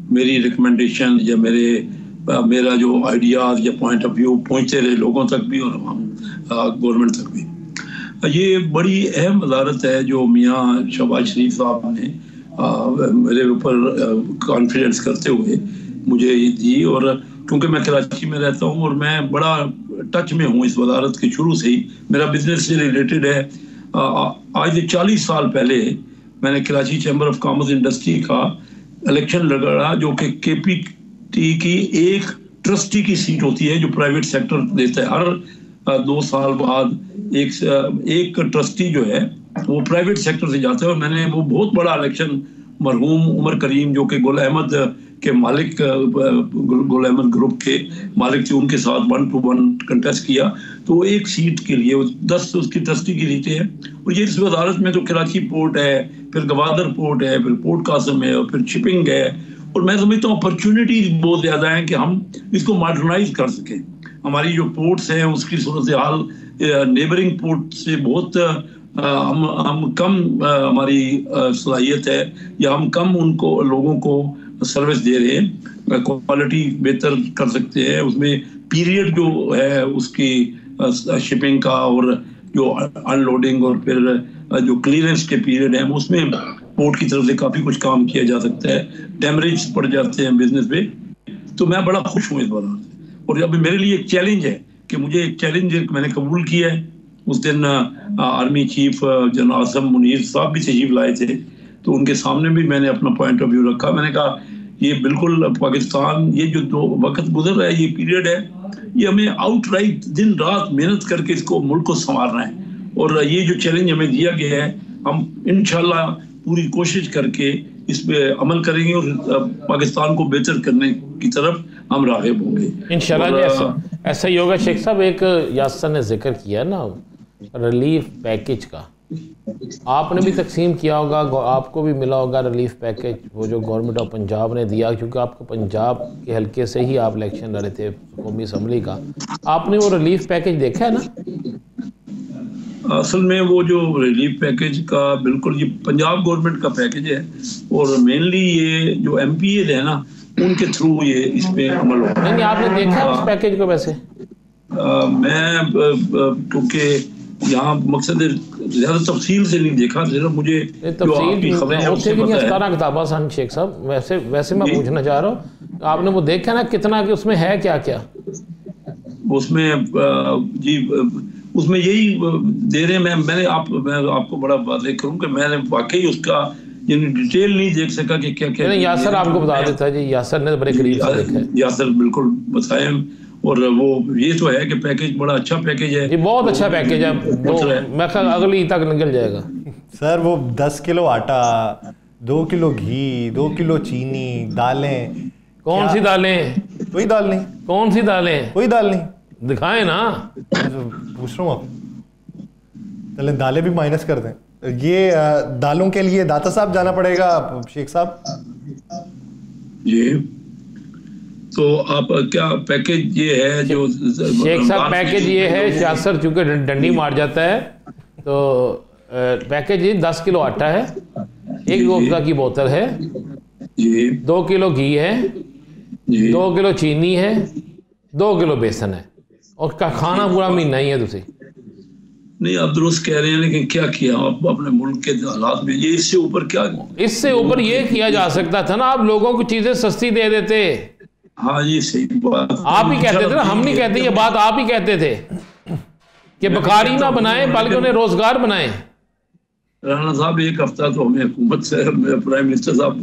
मेरी रिकमेंडेशन या मेरा जो आइडियाज़ या पॉइंट ऑफ व्यू पहुँचते रहे लोगों तक भी और गवर्नमेंट तक भी। ये बड़ी अहम वजारत है जो मियाँ शहबाज शरीफ साहब ने मेरे ऊपर कॉन्फिडेंस करते हुए मुझे दी, और क्योंकि मैं कराची में रहता हूँ और मैं बड़ा टच में हूँ इस वजारत के शुरू से ही, मेरा बिजनेस से रिलेटेड है। आज से 40 साल पहले मैंने Karachi chamber of commerce industry का इलेक्शन लड़ा, जो कि KPT की एक ट्रस्टी की सीट होती है जो प्राइवेट सेक्टर देता है। हर 2 साल बाद एक ट्रस्टी जो है वो प्राइवेट सेक्टर से जाता है, और मैंने वो बहुत बड़ा इलेक्शन मरहूम उमर करीम जो कि गुल अहमद के मालिक, गुल अहमद ग्रुप के मालिक थे, उनके साथ 1-to-1 कंटेस्ट किया। तो एक सीट के लिए 10 उसकी ट्रस्टी की सीटें हैं। और ये इस वजारत में तो कराची पोर्ट है, फिर गवादर पोर्ट है, फिर पोर्ट कासम है, और फिर शिपिंग है। और मैं समझता हूँ अपॉर्चुनिटीज बहुत ज़्यादा हैं कि हम इसको मॉडर्नाइज कर सकें। हमारी जो पोर्ट्स हैं उसकी सूरत हाल नेबरिंग पोर्ट से बहुत हम कम हमारी सलाहियत है, या हम कम उनको लोगों को सर्विस दे रहे हैं। क्वालिटी बेहतर कर सकते हैं। उसमें पीरियड जो है उसकी शिपिंग का और जो अनलोडिंग और फिर जो क्लियरेंस के पीरियड है उसमें पोर्ट की तरफ से काफ़ी कुछ काम किया जा सकता है। डैमरेज पड़ जाते हैं बिजनेस पे। तो मैं बड़ा खुश हूँ इस बार से। और अभी मेरे लिए एक चैलेंज है कि मुझे एक चैलेंज मैंने कबूल किया है। उस दिन army chief general Asim Munir साहब भी तशरीफ लाए थे, तो उनके सामने भी मैंने अपना पॉइंट ऑफ व्यू रखा। मैंने कहा ये बिल्कुल पाकिस्तान, ये जो 2 वक्त गुजर रहा है, ये पीरियड है, ये हमें आउटराइट दिन रात मेहनत करके इसको मुल्क को संवारना है। और ये जो चैलेंज हमें दिया गया है, हम इंशाल्लाह पूरी कोशिश करके इस पे अमल करेंगे और पाकिस्तान को बेहतर करने की तरफ हम राग़िब होंगे इंशाल्लाह। ऐसा ही होगा। शेख साहब, एक यासर ने जिक्र किया ना रिलीफ पैकेज का आपने भी तकसीम किया होगा, आपको भी मिला होगा रिलीफ पैकेज, वो जो गवर्नमेंट ऑफ पंजाब ने दिया, क्योंकि आपको पंजाब के हल्के से ही आप इलेक्शन लड़े थे कौमी असम्बली का। आपने वो रिलीफ पैकेज देखा है ना? असल में वो जो रिलीफ पैकेज का बिल्कुल ये पंजाब गवर्नमेंट का पैकेज है और मेनली ये जो MPA है ना उनके थ्रू ये इस पे अमल होगा। नहीं, आपने देखा है उस पैकेज को? वैसे मैं क्योंकि यहाँ मकसद ज्यादा तफसील से नहीं देखा, सिर्फ मुझे किताबा सन शेख साहब, वैसे मैं पूछना चाह रहा हूँ, आपने वो देखा ना कितना कि उसमें है क्या क्या? उसमें जी उसमें यही दे रहे हैं। मैं आपको बड़ा वादे करूँ कि मैंने वाकई उसका यानी डिटेल नहीं देख सका कि क्या क्या। यासर आपको बता देता है जी, यासर ने बड़े करीब से देखा है। यासर बिल्कुल बताए, और वो ये तो है कि पैकेज बड़ा अच्छा पैकेज है, ये बहुत अच्छा पैकेज है, मैं ख्याल अगली तक निकल जाएगा। सर वो 10 किलो आटा, 2 किलो घी, 2 किलो चीनी, दालें। कौन सी दालें? कोई दाल नहीं। कौन सी दालें? कोई दाल नहीं। दिखाए ना, पूछ रहा हूँ आप। चले दालें भी माइनस कर दें। ये दालों के लिए दाता साहब जाना पड़ेगा शेख साहब जी। तो आप क्या पैकेज ये है जो शेख साहब पैकेज ये है, यासर चूंकि डंडी मार जाता है तो पैकेज ये 10 किलो आटा है, 1 वोडका की बोतल है जी, 2 किलो घी है जी, 2 किलो चीनी है, 2 किलो बेसन है, और खाना पूरा महीना ही है। तुसी नहीं आप दुरुस्त कह रहे हैं, लेकिन क्या किया आप अपने मुल्क के हालात में? ये इससे ऊपर क्या? इससे ऊपर ये किया जा सकता था ना, आप लोगों को चीजें सस्ती दे देते। हाँ ये सही बात आप ही कहते थे ना, हम नहीं कहते, ये बात आप ही कहते थे कि बखारी ना बनाए बल्कि उन्हें रोजगार बनाए। राणा साहब एक हफ्ता तो हमें हुकूमत से, प्राइम मिनिस्टर साहब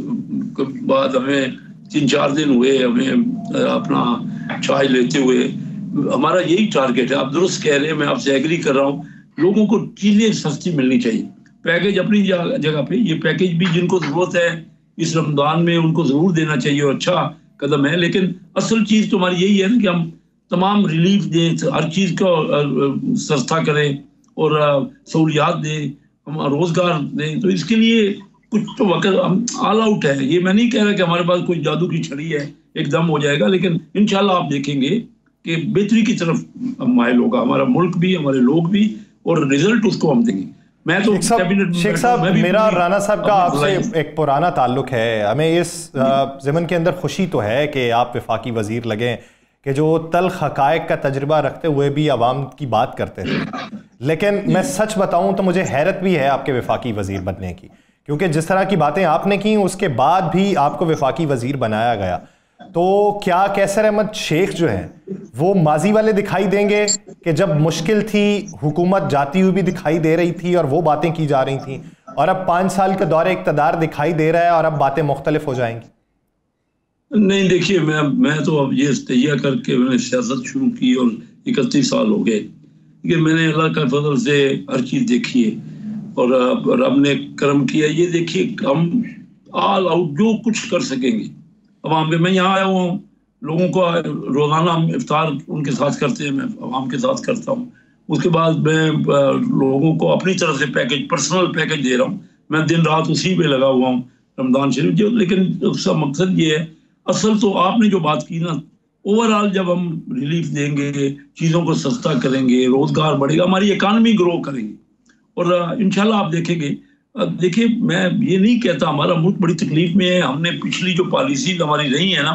के बाद हमें 3-4 दिन हुए हमें अपना चाय लेते हुए। हमारा यही टारगेट है। आप दुरुस्त कह रहे हैं, मैं आपसे एग्री कर रहा हूँ, लोगों को चीजें सस्ती मिलनी चाहिए। पैकेज अपनी जगह पे, ये पैकेज भी जिनको जरूरत है इस रमजान में उनको जरूर देना चाहिए और अच्छा कदम है। लेकिन असल चीज तो हमारी यही है ना कि हम तमाम रिलीफ दें, हर चीज को सस्ता करें और सहूलियात दें, हम रोजगार दें। तो इसके लिए कुछ तो वक्त हम ऑल आउट है। ये मैं नहीं कह रहा कि हमारे पास कोई जादू की छड़ी है एकदम हो जाएगा, लेकिन इंशाल्लाह आप देखेंगे कि बेहतरी की तरफ माइल होगा हमारा मुल्क भी, हमारे लोग भी, और रिजल्ट उसको हम देंगे। मैं तो शेख साहब मेरा राणा साहब का आपसे एक पुराना ताल्लुक है। हमें इस ज़मन के अंदर खुशी तो है कि आप वफाकी वजीर लगे कि जो तल्ख हक़ाइक़ का तजुर्बा रखते हुए भी आवाम की बात करते थे, लेकिन मैं सच बताऊं तो मुझे हैरत भी है आपके वफाकी वजीर बनने की, क्योंकि जिस तरह की बातें आपने की उसके बाद भी आपको वफाकी वजीर बनाया गया। तो क्या कैसर अहमद शेख जो है वो माजी वाले दिखाई देंगे कि जब मुश्किल थी हुकूमत जाती हुई भी दिखाई दे रही थी और वो बातें की जा रही थी, और अब 5 साल के दौरे इक़्तिदार दिखाई दे रहा है और अब बातें मुख्तलिफ हो जाएंगी? नहीं देखिए, मैं तो अब ये तैयार करके मैंने सियासत शुरू की और 31 साल हो गए, कि मैंने अल्लाह का फजल से हर चीज़ देखी है और रब ने करम किया। ये देखिए हम ऑल आउट जो कुछ कर सकेंगे अवाम पे। मैं यहाँ आया हुआ हूँ, लोगों को रोज़ाना हम इफ्तार उनके साथ करते हैं, मैं अवाम के साथ करता हूँ। उसके बाद मैं लोगों को अपनी तरफ से पैकेज, पर्सनल पैकेज दे रहा हूँ। मैं दिन रात उसी पे लगा हुआ हूँ रमज़ान शरीफ जो। लेकिन उसका मकसद ये है, असल तो आपने जो बात की ना, ओवरऑल जब हम रिलीफ देंगे, चीज़ों को सस्ता करेंगे, रोज़गार बढ़ेगा, हमारी इकानमी ग्रो करेंगे और इंशाल्लाह आप देखेंगे। देखिए मैं ये नहीं कहता हमारा मुल्क बड़ी तकलीफ में है, हमने पिछली जो पॉलिसी हमारी रही है ना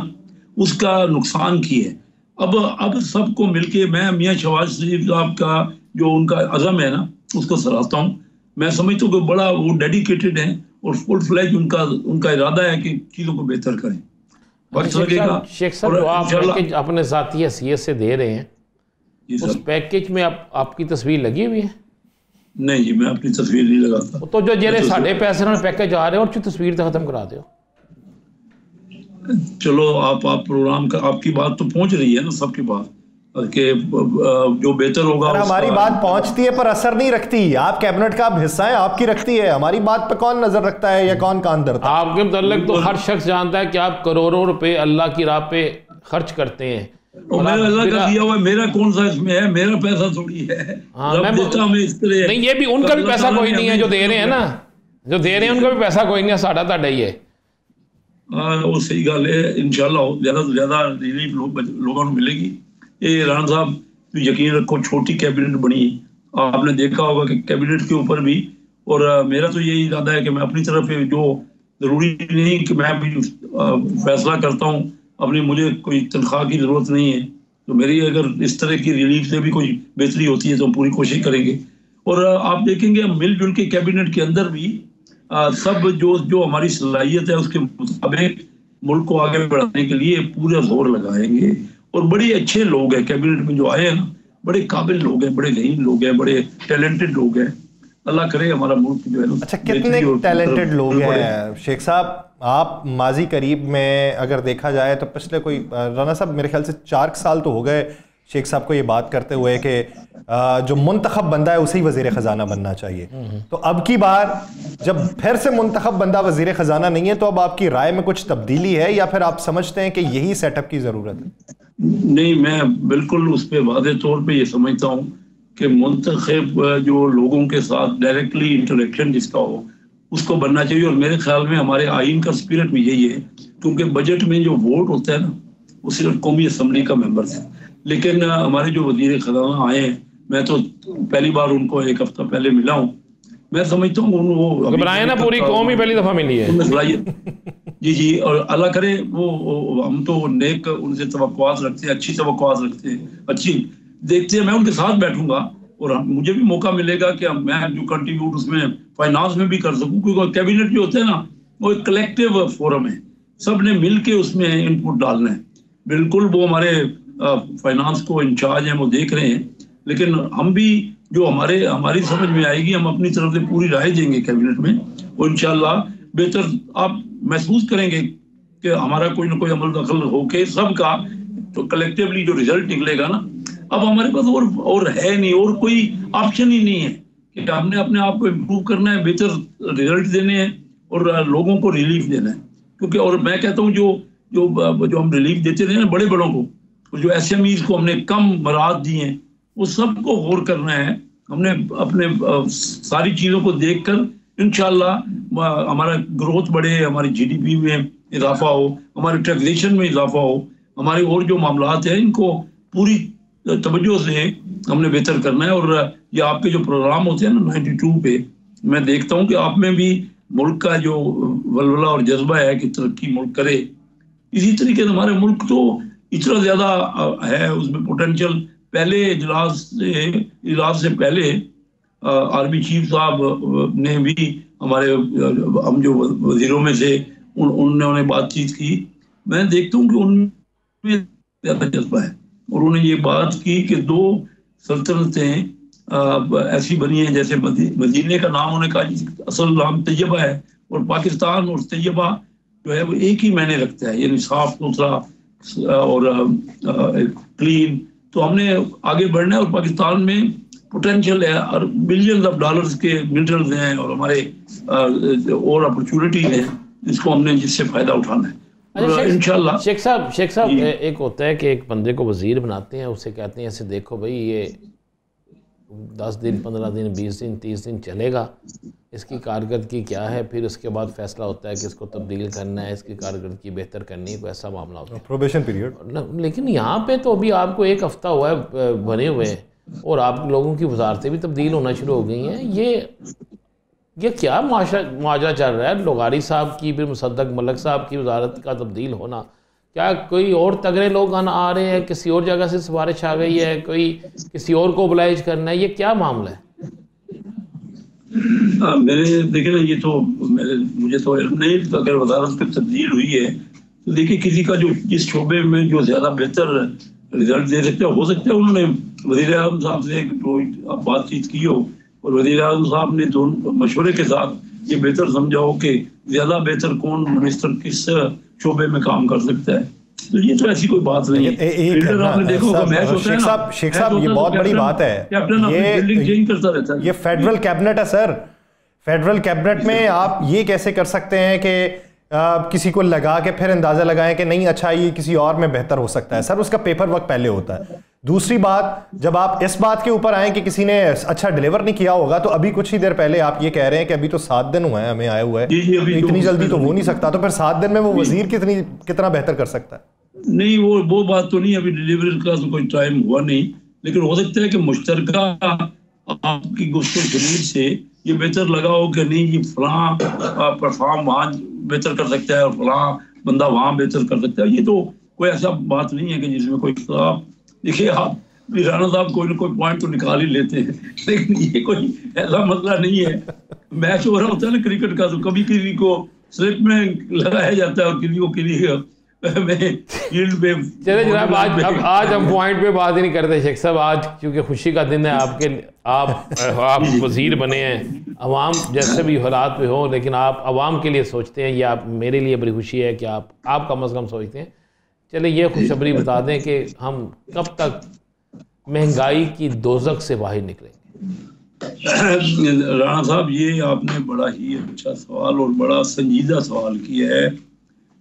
उसका नुकसान की है। अब सबको मिलके मैं मियाँ शहबाज शरीफ साहब का जो उनका अज़म है ना उसको सराहता हूँ। मैं समझता हूँ कि बड़ा वो डेडिकेटेड है और फुल फ्लेज उनका इरादा है कि चीज़ों को बेहतर करें। शेख साहब जो आप पैकेज अपने ज़ाती हैसियत से दे रहे हैं, उस पैकेज में आपकी तस्वीर लगी हुई है? नहीं जी, मैं अपनी तस्वीर नहीं लगाता। तो जो जेरे साढ़े पैसे पैकेज आ रहे हैं और तस्वीर तो खत्म करा दो। चलो आप प्रोग्राम का, आपकी बात तो पहुंच रही है ना सबके पास कि जो बेहतर होगा। हमारी बात पहुंचती है पर असर नहीं रखती। आप कैबिनेट का हिस्सा है, आपकी रखती है, हमारी बात पे कौन नजर रखता है या कौन कान धरता है? आपके मुतल्लिक तो हर शख्स जानता है कि आप करोड़ों रुपए अल्लाह की राह पे खर्च करते हैं, और मेरा अल्लाह का दिया हुआ, मेरा कौन सा इसमें है, मेरा पैसा थोड़ी है। रब देता हमें इस तरह नहीं, ये भी उनका भी पैसा कोई नहीं है जो दे रहे हैं ना, जो दे रहे हैं उनका भी पैसा कोई नहीं है, साढ़ा ताड़ा ही है। वो सही गल है। इंशाल्लाह ज़्यादा से ज़्यादा रिलीफ लोगों को मिलेगी। ये राना साहब यकीन रखो, छोटी कैबिनेट बनी, आपने देखा होगा कि कैबिनेट के ऊपर भी, और मेरा तो यही इरादा है कि मैं अपनी तरफ जो ज़रूरी नहीं कि मैं भी फैसला करता हूँ अपनी, मुझे कोई तनख्वाह की ज़रूरत नहीं है, तो मेरी अगर इस तरह की रिलीफ से भी कोई बेहतरी होती है तो हम पूरी कोशिश करेंगे। और आप देखेंगे हम मिलजुल के कैबिनेट के अंदर भी सब जो हमारी सलाहियत है उसके मुताबिक मुल्क को आगे बढ़ाने के लिए पूरा जोर लगाएंगे। और बड़े अच्छे लोग हैं कैबिनेट में जो आए हैं ना, बड़े काबिल लोग हैं, बड़े ज़हीन लोग हैं, बड़े टैलेंटेड लोग हैं। अल्लाह करे हमारा मुल्क जो है ना। अच्छा, कितने टैलेंटेड लोग हैं शेख साहब? आप माजी करीब में अगर देखा जाए तो पिछले कोई राना साहब मेरे ख्याल से 4 साल तो हो गए शेख साहब को ये बात करते हुए कि जो मुंतखब बंदा है उसे ही वजीर ख़जाना बनना चाहिए। तो अब की बार जब फिर से मुंतखब बंदा वजीर ख़जाना नहीं है, तो अब आपकी राय में कुछ तब्दीली है या फिर आप समझते हैं कि यही सेटअप की ज़रूरत है? नहीं, मैं बिल्कुल उस पर वादे तौर पे ये समझता हूँ कि मुंतखब जो लोगों के साथ डायरेक्टली इंटरेक्शन जिसका हो उसको बनना चाहिए। और मेरे ख्याल में हमारे आइन का स्पिरिट भी यही है, क्योंकि बजट में जो वोट होता है ना वो सिर्फ कौमी असम्बली का मेंबर्स है। लेकिन हमारे जो वजीर ख़जाना आए हैं, मैं तो पहली बार उनको 1 हफ्ता पहले मिला हूँ, मैं समझता हूँ वो बनाए ना पूरी कौम ही पहली दफ़ा मिली है। जी, और अल्लाह करे वो हम तो नेक उनसे तवक्कुआत रखते हैं, अच्छी तवक्कुआत रखते हैं, अच्छी देखते हैं। मैं उनके साथ बैठूंगा और मुझे भी मौका मिलेगा कि मैं जो कंट्रीब्यूट उसमें फाइनेंस में भी कर सकूं, क्योंकि कैबिनेट जो होता है ना वो एक कलेक्टिव फोरम है, सब ने मिल के उसमें इनपुट डालना है। बिल्कुल वो हमारे फाइनेंस को इंचार्ज हैं, वो देख रहे हैं, लेकिन हम भी जो हमारी समझ में आएगी हम अपनी तरफ से पूरी राय देंगे कैबिनेट में, और इंशाल्लाह बेहतर आप महसूस करेंगे कि हमारा कोई ना कोई अमल दखल होके सबका तो कलेक्टिवली जो रिजल्ट निकलेगा ना, अब हमारे पास और है नहीं, और कोई ऑप्शन ही नहीं है कि हमने अपने आप को इम्प्रूव करना है, बेहतर रिजल्ट देने हैं और लोगों को रिलीफ देना है। क्योंकि और मैं कहता हूँ जो हम रिलीफ देते रहे ना बड़े बड़ों को, जो SMEs को हमने कम मराहत दी हैं, वो सबको गौर करना है। हमने अपने सारी चीज़ों को देखकर इंशाल्लाह हमारा ग्रोथ बढ़े, हमारी GDP में इजाफा हो, हमारे टैक्सेशन में इजाफा हो, हमारे और जो मामलात हैं इनको पूरी तवज्जो से हमने बेहतर करना है। और ये आपके जो प्रोग्राम होते हैं ना 92 पे, मैं देखता हूँ कि आप में भी मुल्क का जो वलवला और जज्बा है कि तरक्की मुल्क करे, इसी तरीके से हमारे मुल्क तो इतना ज़्यादा है, उसमें पोटेंशियल। पहले इजलास से पहले आर्मी चीफ साहब ने भी हम जो वजीरों में से उन्होंने बातचीत की। मैं देखता हूँ कि उनमें ज़्यादा जज्बा है, और उन्होंने ये बात की कि 2 सल्तनतें ऐसी बनी हैं, जैसे मदीने का नाम उन्होंने कहा असल नाम तैयबा है, और पाकिस्तान और तैयबा जो है वो एक ही मायने रखता है, यानी साफ सुथरा और क्लीन। तो हमने आगे बढ़ना है, और पाकिस्तान में पोटेंशियल है और बिलियंस ऑफ डॉलर्स के मिनरल्स हैं और हमारे और अपॉर्चुनिटीज हैं, जिसको हमने जिससे फायदा उठाना है। इंशाल्लाह। शेख साहब एक होता है कि एक बंदे को वजीर बनाते हैं, उसे कहते हैं ऐसे देखो भाई ये 10 दिन 15 दिन 20 दिन 30 दिन चलेगा, इसकी कारकर्दगी क्या है, फिर उसके बाद फैसला होता है कि इसको तब्दील करना है, इसकी कारकर्दगी बेहतर करनी है, कोई ऐसा मामला होता है प्रोबेशन पीरियड। लेकिन यहाँ पे तो अभी आपको 1 हफ्ता हुआ है बने हुए और आप लोगों की वजारतें भी तब्दील होना शुरू हो गई हैं। ये क्या माजरा चल रहा है? लोगारी साहब की, फिर मुसद्दक मलक साहब की वजारत का तब्दील होना, क्या कोई और तगड़े लोग आ रहे हैं, किसी और जगह से सिफारिश आ गई है, कोई किसी और को ओबलाइज करना है, ये क्या मामला है? मेरे देखिए ना, ये तो मुझे तो नहीं, अगर वजारत पे तब्दील हुई है तो देखिए किसी का जो जिस शोबे में जो ज़्यादा बेहतर रिजल्ट दे सकते हो सकता है उन्होंने वज़ीर आज़म साहब से बातचीत की हो, और वज़ीर आज़म साहब ने दोनों मशवरे के साथ ये बेहतर समझा हो कि ज़्यादा बेहतर कौन मिनिस्टर किस शोबे में काम कर सकता है। तो ये तो ऐसी कोई बात नहीं है। शेख साहब ये बहुत बड़ी बात है, ये फेडरल कैबिनेट है सर। फेडरल कैबिनेट में आप ये कैसे कर सकते हैं कि किसी को लगा के फिर अंदाज़ा लगाएं कि नहीं अच्छा ये किसी और में बेहतर हो सकता है। सर उसका पेपर वर्क पहले होता है। दूसरी बात, जब आप इस बात के ऊपर आए कि किसी ने अच्छा डिलीवर नहीं किया होगा, तो अभी कुछ ही देर पहले आप ये कह रहे हैं कि अभी तो 7 दिन हुए हैं हमें आए हुए, इतनी जल्दी तो हो नहीं सकता। तो फिर 7 दिन में वो वजीर कितना बेहतर कर सकता है? नहीं, वो बात तो नहीं, अभी डिलीवरी का तो कोई टाइम हुआ नहीं, लेकिन हो सकता है कि मुश्तरका आपकी गुफ्तगू शरीर से ये बेहतर लगा हो कि नहीं ये फलां परफॉर्म वहाँ बेहतर कर सकता है और फलां बंदा वहाँ बेहतर कर सकता है। ये तो कोई ऐसा बात नहीं है कि जिसमें कोई खिलाफ। देखिए आप भी राणा साहब कोई ना कोई पॉइंट तो निकाल ही लेते हैं, लेकिन ये कोई ऐसा मसला नहीं है। मैच हो रहा होता है ना क्रिकेट का, तो कभी किसी को स्लिप में लगाया जाता है और किसी को किसी चले जनाब, आज हम पॉइंट पे बात ही नहीं करते शेख साहब। आज क्योंकि खुशी का दिन है आपके, आप वजीर बने हैं, अवाम जैसे भी हालात पे हो, लेकिन आप अवाम के लिए सोचते हैं। ये आप मेरे लिए बड़ी खुशी है कि आप कम अज़ कम सोचते हैं। चले ये खुशखबरी बता दें कि हम कब तक महंगाई की दोज़ख से बाहर निकलेंगे? राणा साहब, ये आपने बड़ा ही अच्छा सवाल और बड़ा संजीदा सवाल किया है।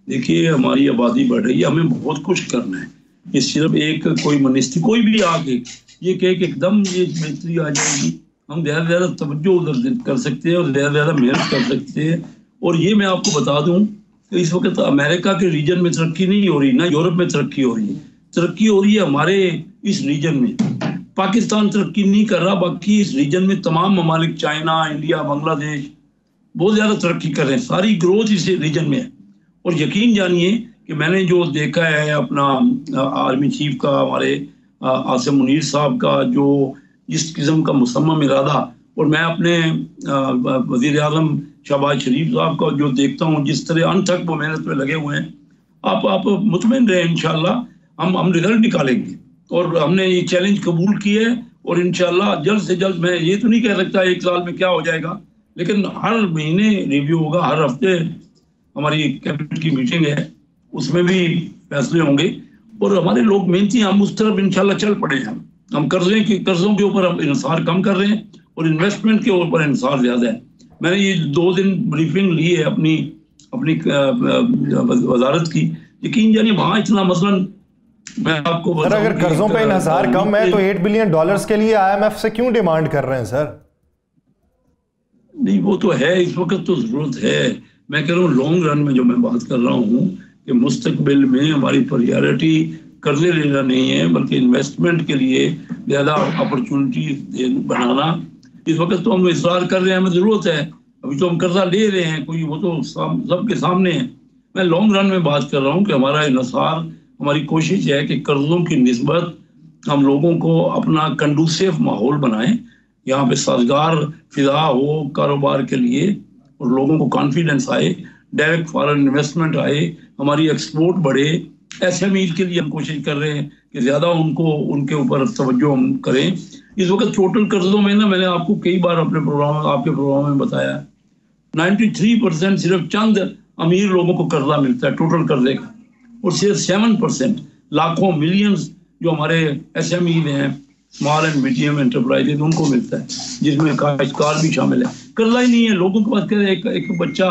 देखिए हमारी आबादी बढ़ रही है, हमें बहुत कुछ करना है। ये सिर्फ एक कोई मिनिस्ट्री कोई भी आके ये कहे कि एकदम ये बेहतरी आ जाएगी, हम ज़्यादा से ज़्यादा तवज्जो उधर कर सकते हैं और ज़्यादा से ज़्यादा मेहनत कर सकते हैं। और ये मैं आपको बता दूं कि इस वक्त अमेरिका के रीजन में तरक्की नहीं हो रही, ना यूरोप में तरक्की हो रही है, तरक्की हो रही है हमारे इस रीजन में। पाकिस्तान तरक्की नहीं कर रहा, बाकी इस रीजन में तमाम ममालिक, चाइना, इंडिया, बांग्लादेश बहुत ज़्यादा तरक्की कर रहे हैं। सारी ग्रोथ इस रीजन में है। और यकीन जानिए कि मैंने जो देखा है अपना आर्मी चीफ का, हमारे आसिम मुनीर साहब का जो जिस किस्म का मुसम्मम इरादा, और मैं अपने वज़ीर आज़म शहबाज शरीफ साहब का जो देखता हूँ जिस तरह अनथक वो मेहनत में लगे हुए हैं, आप मुतमईन रहे, इंशाल्लाह हम रिजल्ट निकालेंगे। और हमने ये चैलेंज कबूल किया है और इंशाल्लाह जल्द से जल्द, मैं ये तो नहीं कह सकता 1 साल में क्या हो जाएगा, लेकिन हर महीने रिव्यू होगा, हर हफ्ते हमारी कैबिनेट की मीटिंग है, उसमें भी फैसले होंगे। और हमारे लोग मेहनती, हम उस तरफ इंशाल्लाह चल पड़े हैं। हम कर्जों के ऊपर हम इंसार कम कर रहे हैं और इन्वेस्टमेंट के ऊपर इंसार ज्यादा है। मैंने ये 2 दिन ब्रीफिंग ली है अपनी वजारत की। यकीन जानिए वहाँ इतना मसलन मैं आपको सर, अगर कर्जों पे इंसार कम है तो $8 बिलियन के लिए IMF से क्यों डिमांड कर रहे हैं सर? नहीं, वो तो है, इस वक्त तो जरूरत है। मैं कह रहा हूँ लॉन्ग रन में जो मैं बात कर रहा हूँ कि मुस्तकबिल में हमारी प्रायोरिटी कर्जे लेना नहीं है, बल्कि इन्वेस्टमेंट के लिए ज़्यादा अपॉर्चुनिटी बनाना। इस वक्त तो हम इसरार कर रहे हैं, हमें ज़रूरत है, अभी तो हम कर्जा ले रहे हैं, कोई वो तो सबके सामने है। मैं लॉन्ग रन में बात कर रहा हूँ कि हमारा इन्सार, हमारी कोशिश है कि कर्जों की निस्बत हम लोगों को अपना कंडूसिव माहौल बनाएं, यहाँ पे साजगार फिजा हो कारोबार के लिए और लोगों को कॉन्फिडेंस आए, डायरेक्ट फॉरेन इन्वेस्टमेंट आए, हमारी एक्सपोर्ट बढ़े। SME के लिए हम कोशिश कर रहे हैं कि ज़्यादा उनके ऊपर तवज्जो हम करें। इस वक्त टोटल कर्जों में ना, मैंने आपको कई बार आपके प्रोग्राम में बताया, 93% सिर्फ चंद अमीर लोगों को कर्जा मिलता है टोटल कर्जे का, और सिर्फ 7% लाखों मिलियंस जो हमारे SME हैं, स्मॉल एंड मीडियम एंटरप्राइजेज, उनको मिलता है, जिसमें काश्तकार भी शामिल है। कर्जा ही नहीं है लोगों के पास। एक बच्चा,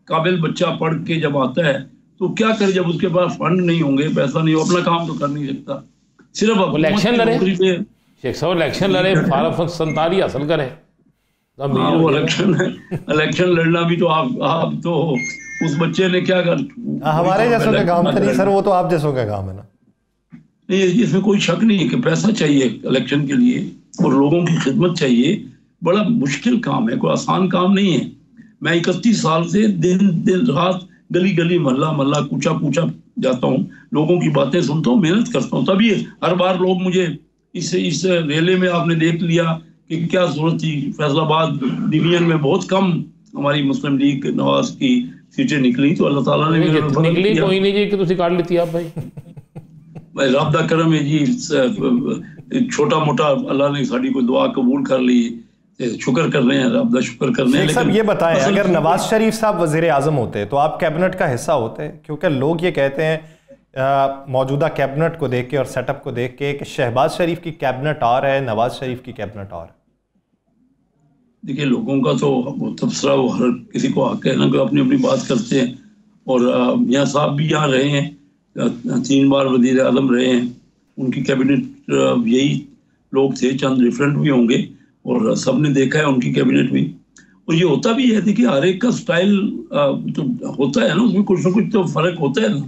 काबिल बच्चा पढ़ के जब आता है तो क्या करे, जब उसके पास फंड नहीं होंगे, पैसा नहीं हो, अपना काम तो कर नहीं सकता। सिर्फ इलेक्शन लड़े शेख साहब, इलेक्शन लड़े, फारग 47 हासिल करें। वो इलेक्शन लड़ना भी तो आप तो उस बच्चे ने क्या कर, हमारे जैसों का काम नहीं सर, वो तो आप जैसों का काम है ना। नहीं, इसमें कोई शक नहीं है कि पैसा चाहिए इलेक्शन के लिए और लोगों की खिदमत चाहिए। बड़ा मुश्किल काम है, कोई आसान काम नहीं है। मैं 31 साल से दिन रात गली गली मोहल्ला कूचा जाता हूँ, लोगों की बातें सुनता हूँ, मेहनत करता हूँ। तभी हर बार लोग मुझे इस रेले में आपने देख लिया कि क्या जरूरत थी। फैसलाबाद डिवीजन में बहुत कम हमारी मुस्लिम लीग नवाज की सीटें निकली, तो अल्लाह ताला ने निकली कोई नहीं जी कि तुसी काट लेती आप भाई। रब दा करम है जी, छोटा मोटा अल्लाह ने साड़ी कोई दुआ कबूल कर ली, शुक्र कर रहे हैं, रब दा शुक्र कर रहे हैं। लेकिन ये बताएं, अगर नवाज शरीफ साहब वजीर आजम होते तो आप कैबिनेट का हिस्सा होते? क्योंकि लोग ये कहते हैं मौजूदा कैबिनेट को देख के और सेटअप को देख के कि शहबाज शरीफ की कैबिनेट और है, नवाज शरीफ की कैबिनेट और। देखिए लोगों का तो वो तबसरा, वो हर किसी को हक है ना, कोई अपनी अपनी बात करते हैं। और मियाँ साहब भी यहाँ रहे हैं, 3 बार वज़ीर आज़म रहे हैं, उनकी कैबिनेट यही लोग थे, चंद डिफरेंट भी होंगे और सब ने देखा है उनकी कैबिनेट भी। और ये होता भी है, देखिए हर एक का स्टाइल तो होता है ना, उसमें कुछ ना कुछ तो फर्क होता है ना।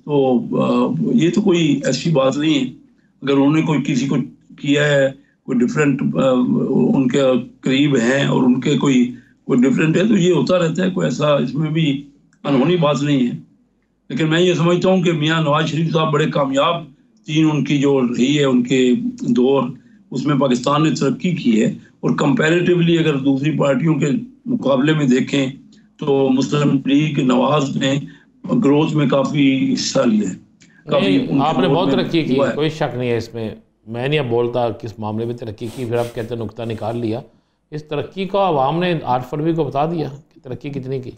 तो ये तो कोई ऐसी बात नहीं है, अगर उन्होंने कोई किसी को किया है, कोई डिफरेंट उनके करीब हैं और उनके कोई डिफरेंट है, तो ये होता रहता है, कोई ऐसा इसमें भी अनहोनी बात नहीं है। लेकिन मैं ये समझता हूँ कि मियाँ नवाज शरीफ साहब बड़े कामयाब, 3 उनकी जो रही है उनके दौर, उसमें पाकिस्तान ने तरक्की की है। और कंपैरेटिवली अगर दूसरी पार्टियों के मुकाबले में देखें तो मुस्लिम लीग नवाज ने ग्रोथ में काफ़ी हिस्सा लिया है। आपने बहुत तरक्की की, कोई शक नहीं है इसमें। मैं नहीं अब बोलता किस मामले में तरक्की की, फिर आप कहते हैं नुक्ता निकाल लिया। इस तरक्की को आवाम ने 8 फरवरी को बता दिया कि तरक्की कितनी की।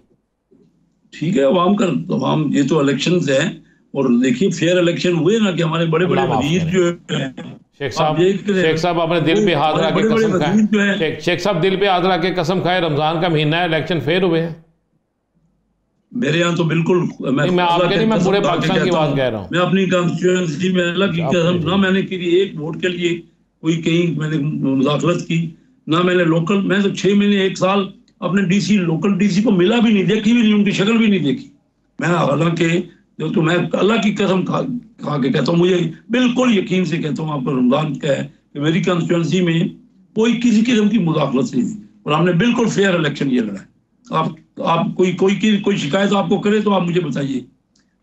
ठीक है, आवाम ये तो इलेक्शन है, और देखिए फेयर इलेक्शन हुए ना कि हमारे बड़े बड़े वजीर जो है, शेख साहब आपने दिल पे हाथ रख के कसम खाए, शेख साहब दिल पे हाथ रख के कसम खाए, रमजान का महीना है, इलेक्शन फेयर हुए हैं। मेरे यहाँ तो बिल्कुल मैं आपके नहीं, मैं पूरे पाकिस्तान की बात कह रहा हूँ। मैं अपनी कॉन्स्टिट्यूएंसी में अल्लाह की कसम, ना मैंने किसी एक वोट के लिए कोई कहीं मैंने मुदाखलत की, ना मैंने लोकल, मैं तो 6 महीने 1 साल अपने डीसी, लोकल डीसी को मिला भी नहीं, देखी भी नहीं, उनकी शक्ल भी नहीं देखी मैं। हालांकि तो मैं अल्लाह की कसम खा के कहता हूँ, मुझे बिल्कुल यकीन से कहता हूँ, आपको रमजान का है कि मेरी कॉन्स्टिट्यूएंसी में कोई किसी किस्म की मुदाखलत नहीं थी और हमने बिल्कुल फेयर इलेक्शन ये लड़ा है। आप कोई शिकायत आपको करे तो आप मुझे बताइए।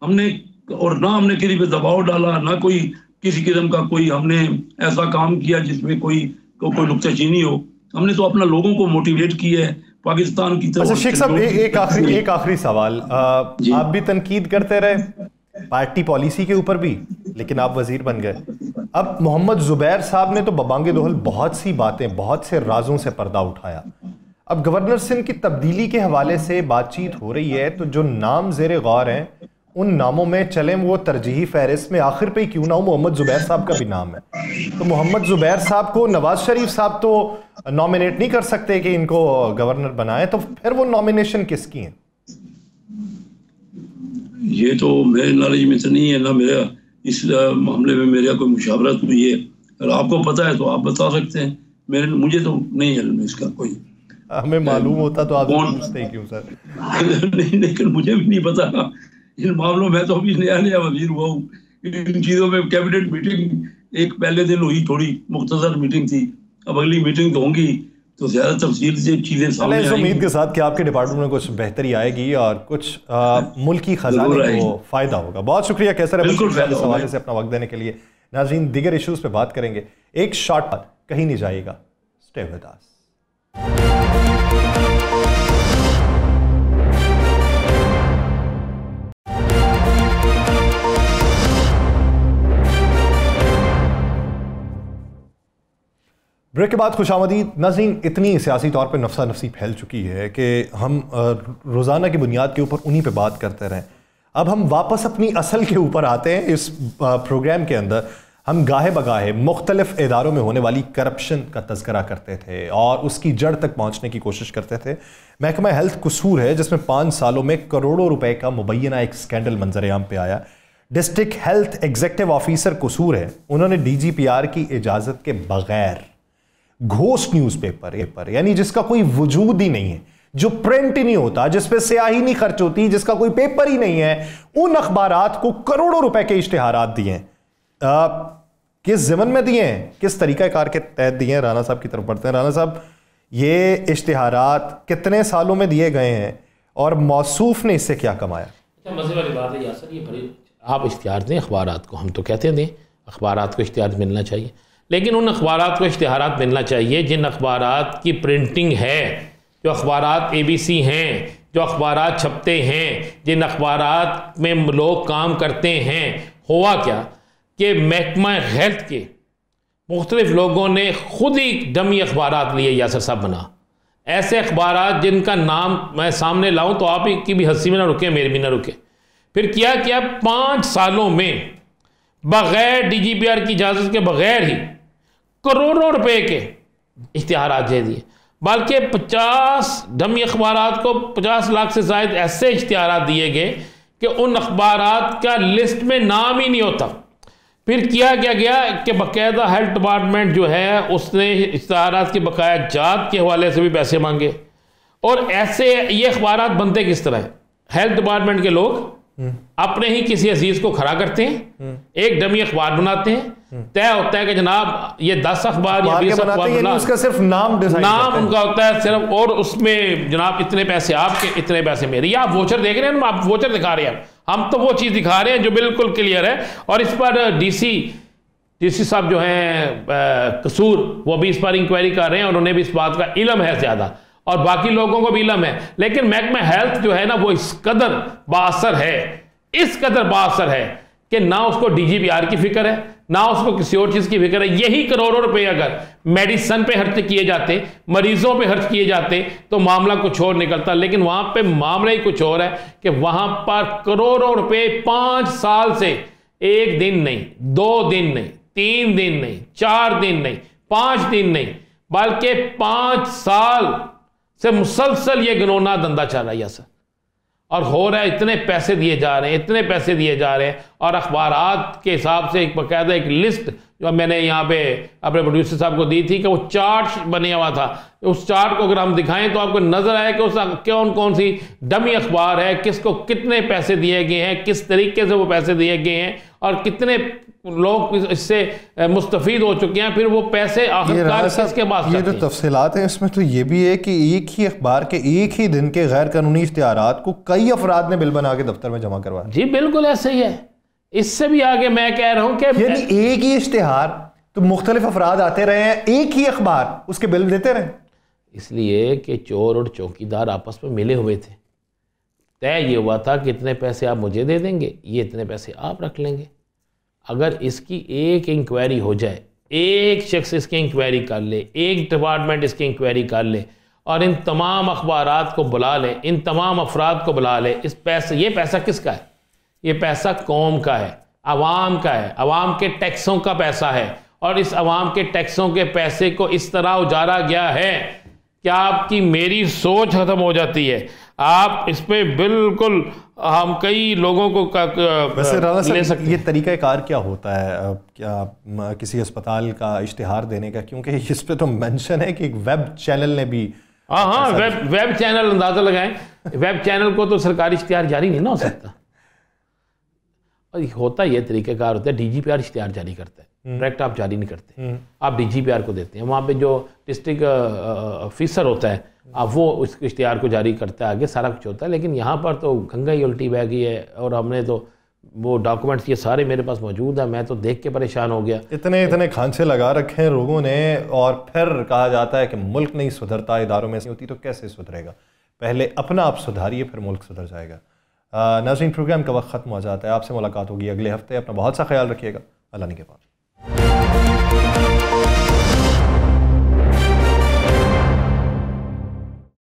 हमने और ना हमने किसी पे दबाव डाला, ना कोई किसी किस्म का कोई हमने ऐसा काम किया जिसमें कोई नुक्ताचीनी हो। हमने तो अपना लोगों को मोटिवेट किया है पाकिस्तान की तरफ। अच्छा शेख साहब, एक आखिरी सवाल, आप भी तनकीद करते रहे पार्टी पॉलिसी के ऊपर भी, लेकिन आप वजीर बन गए। अब मोहम्मद जुबैर साहब ने तो बबांगे दोहल बहुत सी बातें, बहुत से राजों से पर्दा उठाया। अब गवर्नर सिंध की तब्दीली के हवाले से बातचीत हो रही है, तो जो नाम जेर गौर हैं उन नामों में चलें वो तरजीही फहरिस्त में आखिर पे क्यों ना हो, मोहम्मद जुबैर साहब का भी नाम है। तो मोहम्मद जुबैर साहब को नवाज शरीफ साहब तो नॉमिनेट नहीं कर सकते कि इनको गवर्नर बनाए, तो फिर वो नॉमिनेशन किसकी है? ये तो मेरे नॉलेज में तो नहीं है, ना मेरा इस मामले में मेरा कोई मुशावरत हुई है। अगर आपको पता है तो आप बता सकते हैं, मुझे तो नहीं है इसका कोई। हमें मालूम होता तो आप पूछते क्यों सर? नहीं, लेकिन मुझे भी नहीं पता इन मामलों में, तो अभी नया वजीर हुआ हूँ। इन चीज़ों में कैबिनेट मीटिंग एक पहले दिन हुई, थोड़ी मुख्तसर मीटिंग थी, अब अगली मीटिंग तो होंगी तो ज़्यादा तफसील से चीज़ें सामने आएंगी। इस उम्मीद के साथ कि आपके डिपार्टमेंट में कुछ बेहतरी आएगी और कुछ मुल्की खजाने को फ़ायदा होगा। बहुत शुक्रिया कैसर है इस हवाले से अपना वक्त देने के लिए। नाज़रीन, दीगर इशूज़ पे बात करेंगे, एक शॉट पर कहीं नहीं जाइएगा, स्टे विद अस। ब्रेक के बाद खुशामदीद। नाज़रीन, इतनी सियासी तौर पर नफसा नफसी फैल चुकी है कि हम रोज़ाना की बुनियाद के ऊपर उन्हीं पे बात करते रहें। अब हम वापस अपनी असल के ऊपर आते हैं। इस प्रोग्राम के अंदर हम गाहे बगाहे मुख्तलिफ इदारों में होने वाली करप्शन का तज़किरा करते थे और उसकी जड़ तक पहुँचने की कोशिश करते थे। महकमा हेल्थ कसूर है, जिसमें 5 सालों में करोड़ों रुपए का मुबैना एक स्कैंडल मंजरेआम पे आया। डिस्ट्रिक्ट हेल्थ एग्जीक्यूटिव ऑफिसर कसूर है, उन्होंने DGPR की इजाज़त के बगैर घोस्ट न्यूज़पेपर, यानी जिसका कोई वजूद ही नहीं है, जो प्रिंट ही नहीं होता, जिस पे स्याही नहीं खर्च होती, जिसका कोई पेपर ही नहीं है, उन अखबारात को करोड़ों रुपए के इश्तिहारात दिए हैं। किस ज़मन में दिए हैं, किस तरीक़ाकार के तहत दिए हैं? राना साहब की तरफ बढ़ते हैं। राना साहब, ये इश्तिहारात कितने सालों में दिए गए हैं और मौसूफ ने इससे क्या कमाया? मज़े वाली बात है यासर, ये बड़ी आप इश्तिहार दें अखबारात को, हम तो कहते हैं दें अखबारात को इश्तिहार मिलना चाहिए, लेकिन उन अखबारात को इश्तिहारात मिलना चाहिए जिन अखबारात की प्रिंटिंग है, जो अखबारात ABC हैं, जो अखबारात छपते हैं, जिन अखबारात में लोग काम करते हैं। हुआ क्या कि महकमा हेल्थ के मुख्तलिफ लोगों ने खुद ही डमी अखबारात लिए, यासर साहब बना ऐसे अखबारात जिनका नाम मैं सामने लाऊं तो आप की भी हंसी में ना रुके, मेरे भी ना रुके। फिर क्या 5 सालों में बग़ैर DGPR की इजाज़त के बग़ैर ही करोड़ों रुपए के इश्तिहारात दे दिए, बल्कि 50 डमी अखबारात को 50 लाख से ज़ायद ऐसे इश्तिहारात दिए गए कि उन अखबारात का लिस्ट में नाम ही नहीं होता। फिर किया क्या गया कि बाकायदा हेल्थ डिपार्टमेंट जो है उसने इश्तहारात की बकाया जात के हवाले से भी पैसे मांगे। और ऐसे ये अखबारात बनते किस तरह है, हेल्थ डिपार्टमेंट के लोग अपने ही किसी अजीज को खड़ा करते हैं, एक डमी अखबार बनाते हैं, तय होता है कि जनाब ये 10 अखबार या 20 अखबार, उसका सिर्फ नाम उनका होता है सिर्फ, और उसमें जनाब इतने पैसे आपके, इतने पैसे मेरे। या आप वोचर देख रहे हैं, आप वोचर दिखा रहे हैं, हम तो वो चीज़ दिखा रहे हैं जो बिल्कुल क्लियर है। और इस पर डीसी साहब जो हैं कसूर, वो भी इस पर इंक्वायरी कर रहे हैं और उन्हें भी इस बात का इल्म है ज़्यादा, और बाकी लोगों को भी इल्म है। लेकिन महकमा हेल्थ जो है ना वो इस कदर बाअसर है, इस कदर बाअसर है कि ना उसको DGPR की फिक्र है, ना उसको किसी और चीज़ की फिक्र है। यही करोड़ों रुपए अगर मेडिसन पे खर्च किए जाते, मरीजों पे खर्च किए जाते, तो मामला कुछ और निकलता। लेकिन वहां पे मामला ही कुछ और है कि वहां पर करोड़ों रुपए 5 साल से 1 दिन नहीं, 2 दिन नहीं, 3 दिन नहीं, 4 दिन नहीं, 5 दिन नहीं, बल्कि 5 साल से मुसलसल ये घिनौना धंधा चल रहा है सर। और हो रहा है, इतने पैसे दिए जा रहे हैं, इतने पैसे दिए जा रहे हैं। और अखबारात के हिसाब से एक बाकायदा एक लिस्ट जो मैंने यहाँ पे अपने प्रोड्यूसर साहब को दी थी कि वो चार्ट बने हुआ था। उस चार्ट को अगर हम दिखाएं तो आपको नजर आए कि उस कौन कौन सी डमी अखबार है, किसको कितने पैसे दिए गए हैं, किस तरीके से वो पैसे दिए गए हैं, और कितने लोग इससे मुस्तफीद हो चुके हैं। फिर वो पैसे आखिरकार किसके पास ये जो तफसीलात हैं इसमें तो ये भी है कि एक ही अखबार के एक ही दिन के गैर कानूनी इश्तिहारात को कई अफराद ने बिल बना के दफ्तर में जमा करवाया। जी बिल्कुल ऐसे ही है। इससे भी आगे मैं कह रहा हूं कि यानी एक ही इश्तिहार तो मुख्तलिफ अफराद आते रहे हैं, एक ही अखबार उसके बिल देते रहे, इसलिए कि चोर और चौकीदार आपस में मिले हुए थे। तय ये हुआ था कि इतने पैसे आप मुझे दे देंगे, ये इतने पैसे आप रख लेंगे। अगर इसकी एक इंक्वायरी हो जाए, एक शख्स इसकी इंक्वायरी कर ले, एक डिपार्टमेंट इसकी इंक्वायरी कर ले, और इन तमाम अखबारात को बुला ले, इन तमाम अफराद को बुला ले, इस पैसे, ये पैसा किसका है? ये पैसा कौम का है, अवाम का है, अवाम के टैक्सों का पैसा है। और इस अवाम के टैक्सों के पैसे को इस तरह उजारा गया है कि आपकी मेरी सोच खत्म हो जाती है। आप इस पे बिल्कुल हम कई लोगों को वैसे ले सकते हैं। ये तरीक़ाकार क्या होता है, क्या किसी अस्पताल का इश्तिहार देने का? क्योंकि इस पे तो मेंशन है कि एक वेब चैनल ने भी, हाँ वेब चैनल, अंदाजा लगाएं, वेब चैनल को तो सरकारी इश्तिहार जारी नहीं ना हो सकता। होता ये तरीक़ेकार होता है, DGPR इश्तिहार जारी करता है, डायरेक्ट आप जारी नहीं करते, आप DGPR को देते हैं। वहाँ पे जो डिस्ट्रिक्ट ऑफिसर होता है आप वो उस इश्तिहार को जारी करता है, आगे सारा कुछ होता है। लेकिन यहाँ पर तो गंगा ही उल्टी बह गई है। और हमने तो वो डॉक्यूमेंट्स ये सारे मेरे पास मौजूद है, मैं तो देख के परेशान हो गया। इतने खांचे लगा रखे हैं लोगों ने, और फिर कहा जाता है कि मुल्क नहीं सुधरता, इदारों में से होती तो कैसे सुधरेगा? पहले अपना आप सुधारिए, फिर मुल्क सुधर जाएगा। नाज़रीन, प्रोग्राम का वक्त ख़त्म हो जाता है। आपसे मुलाकात होगी अगले हफ्ते। अपना बहुत सा ख्याल रखिएगा। अल्लाह निगहबान।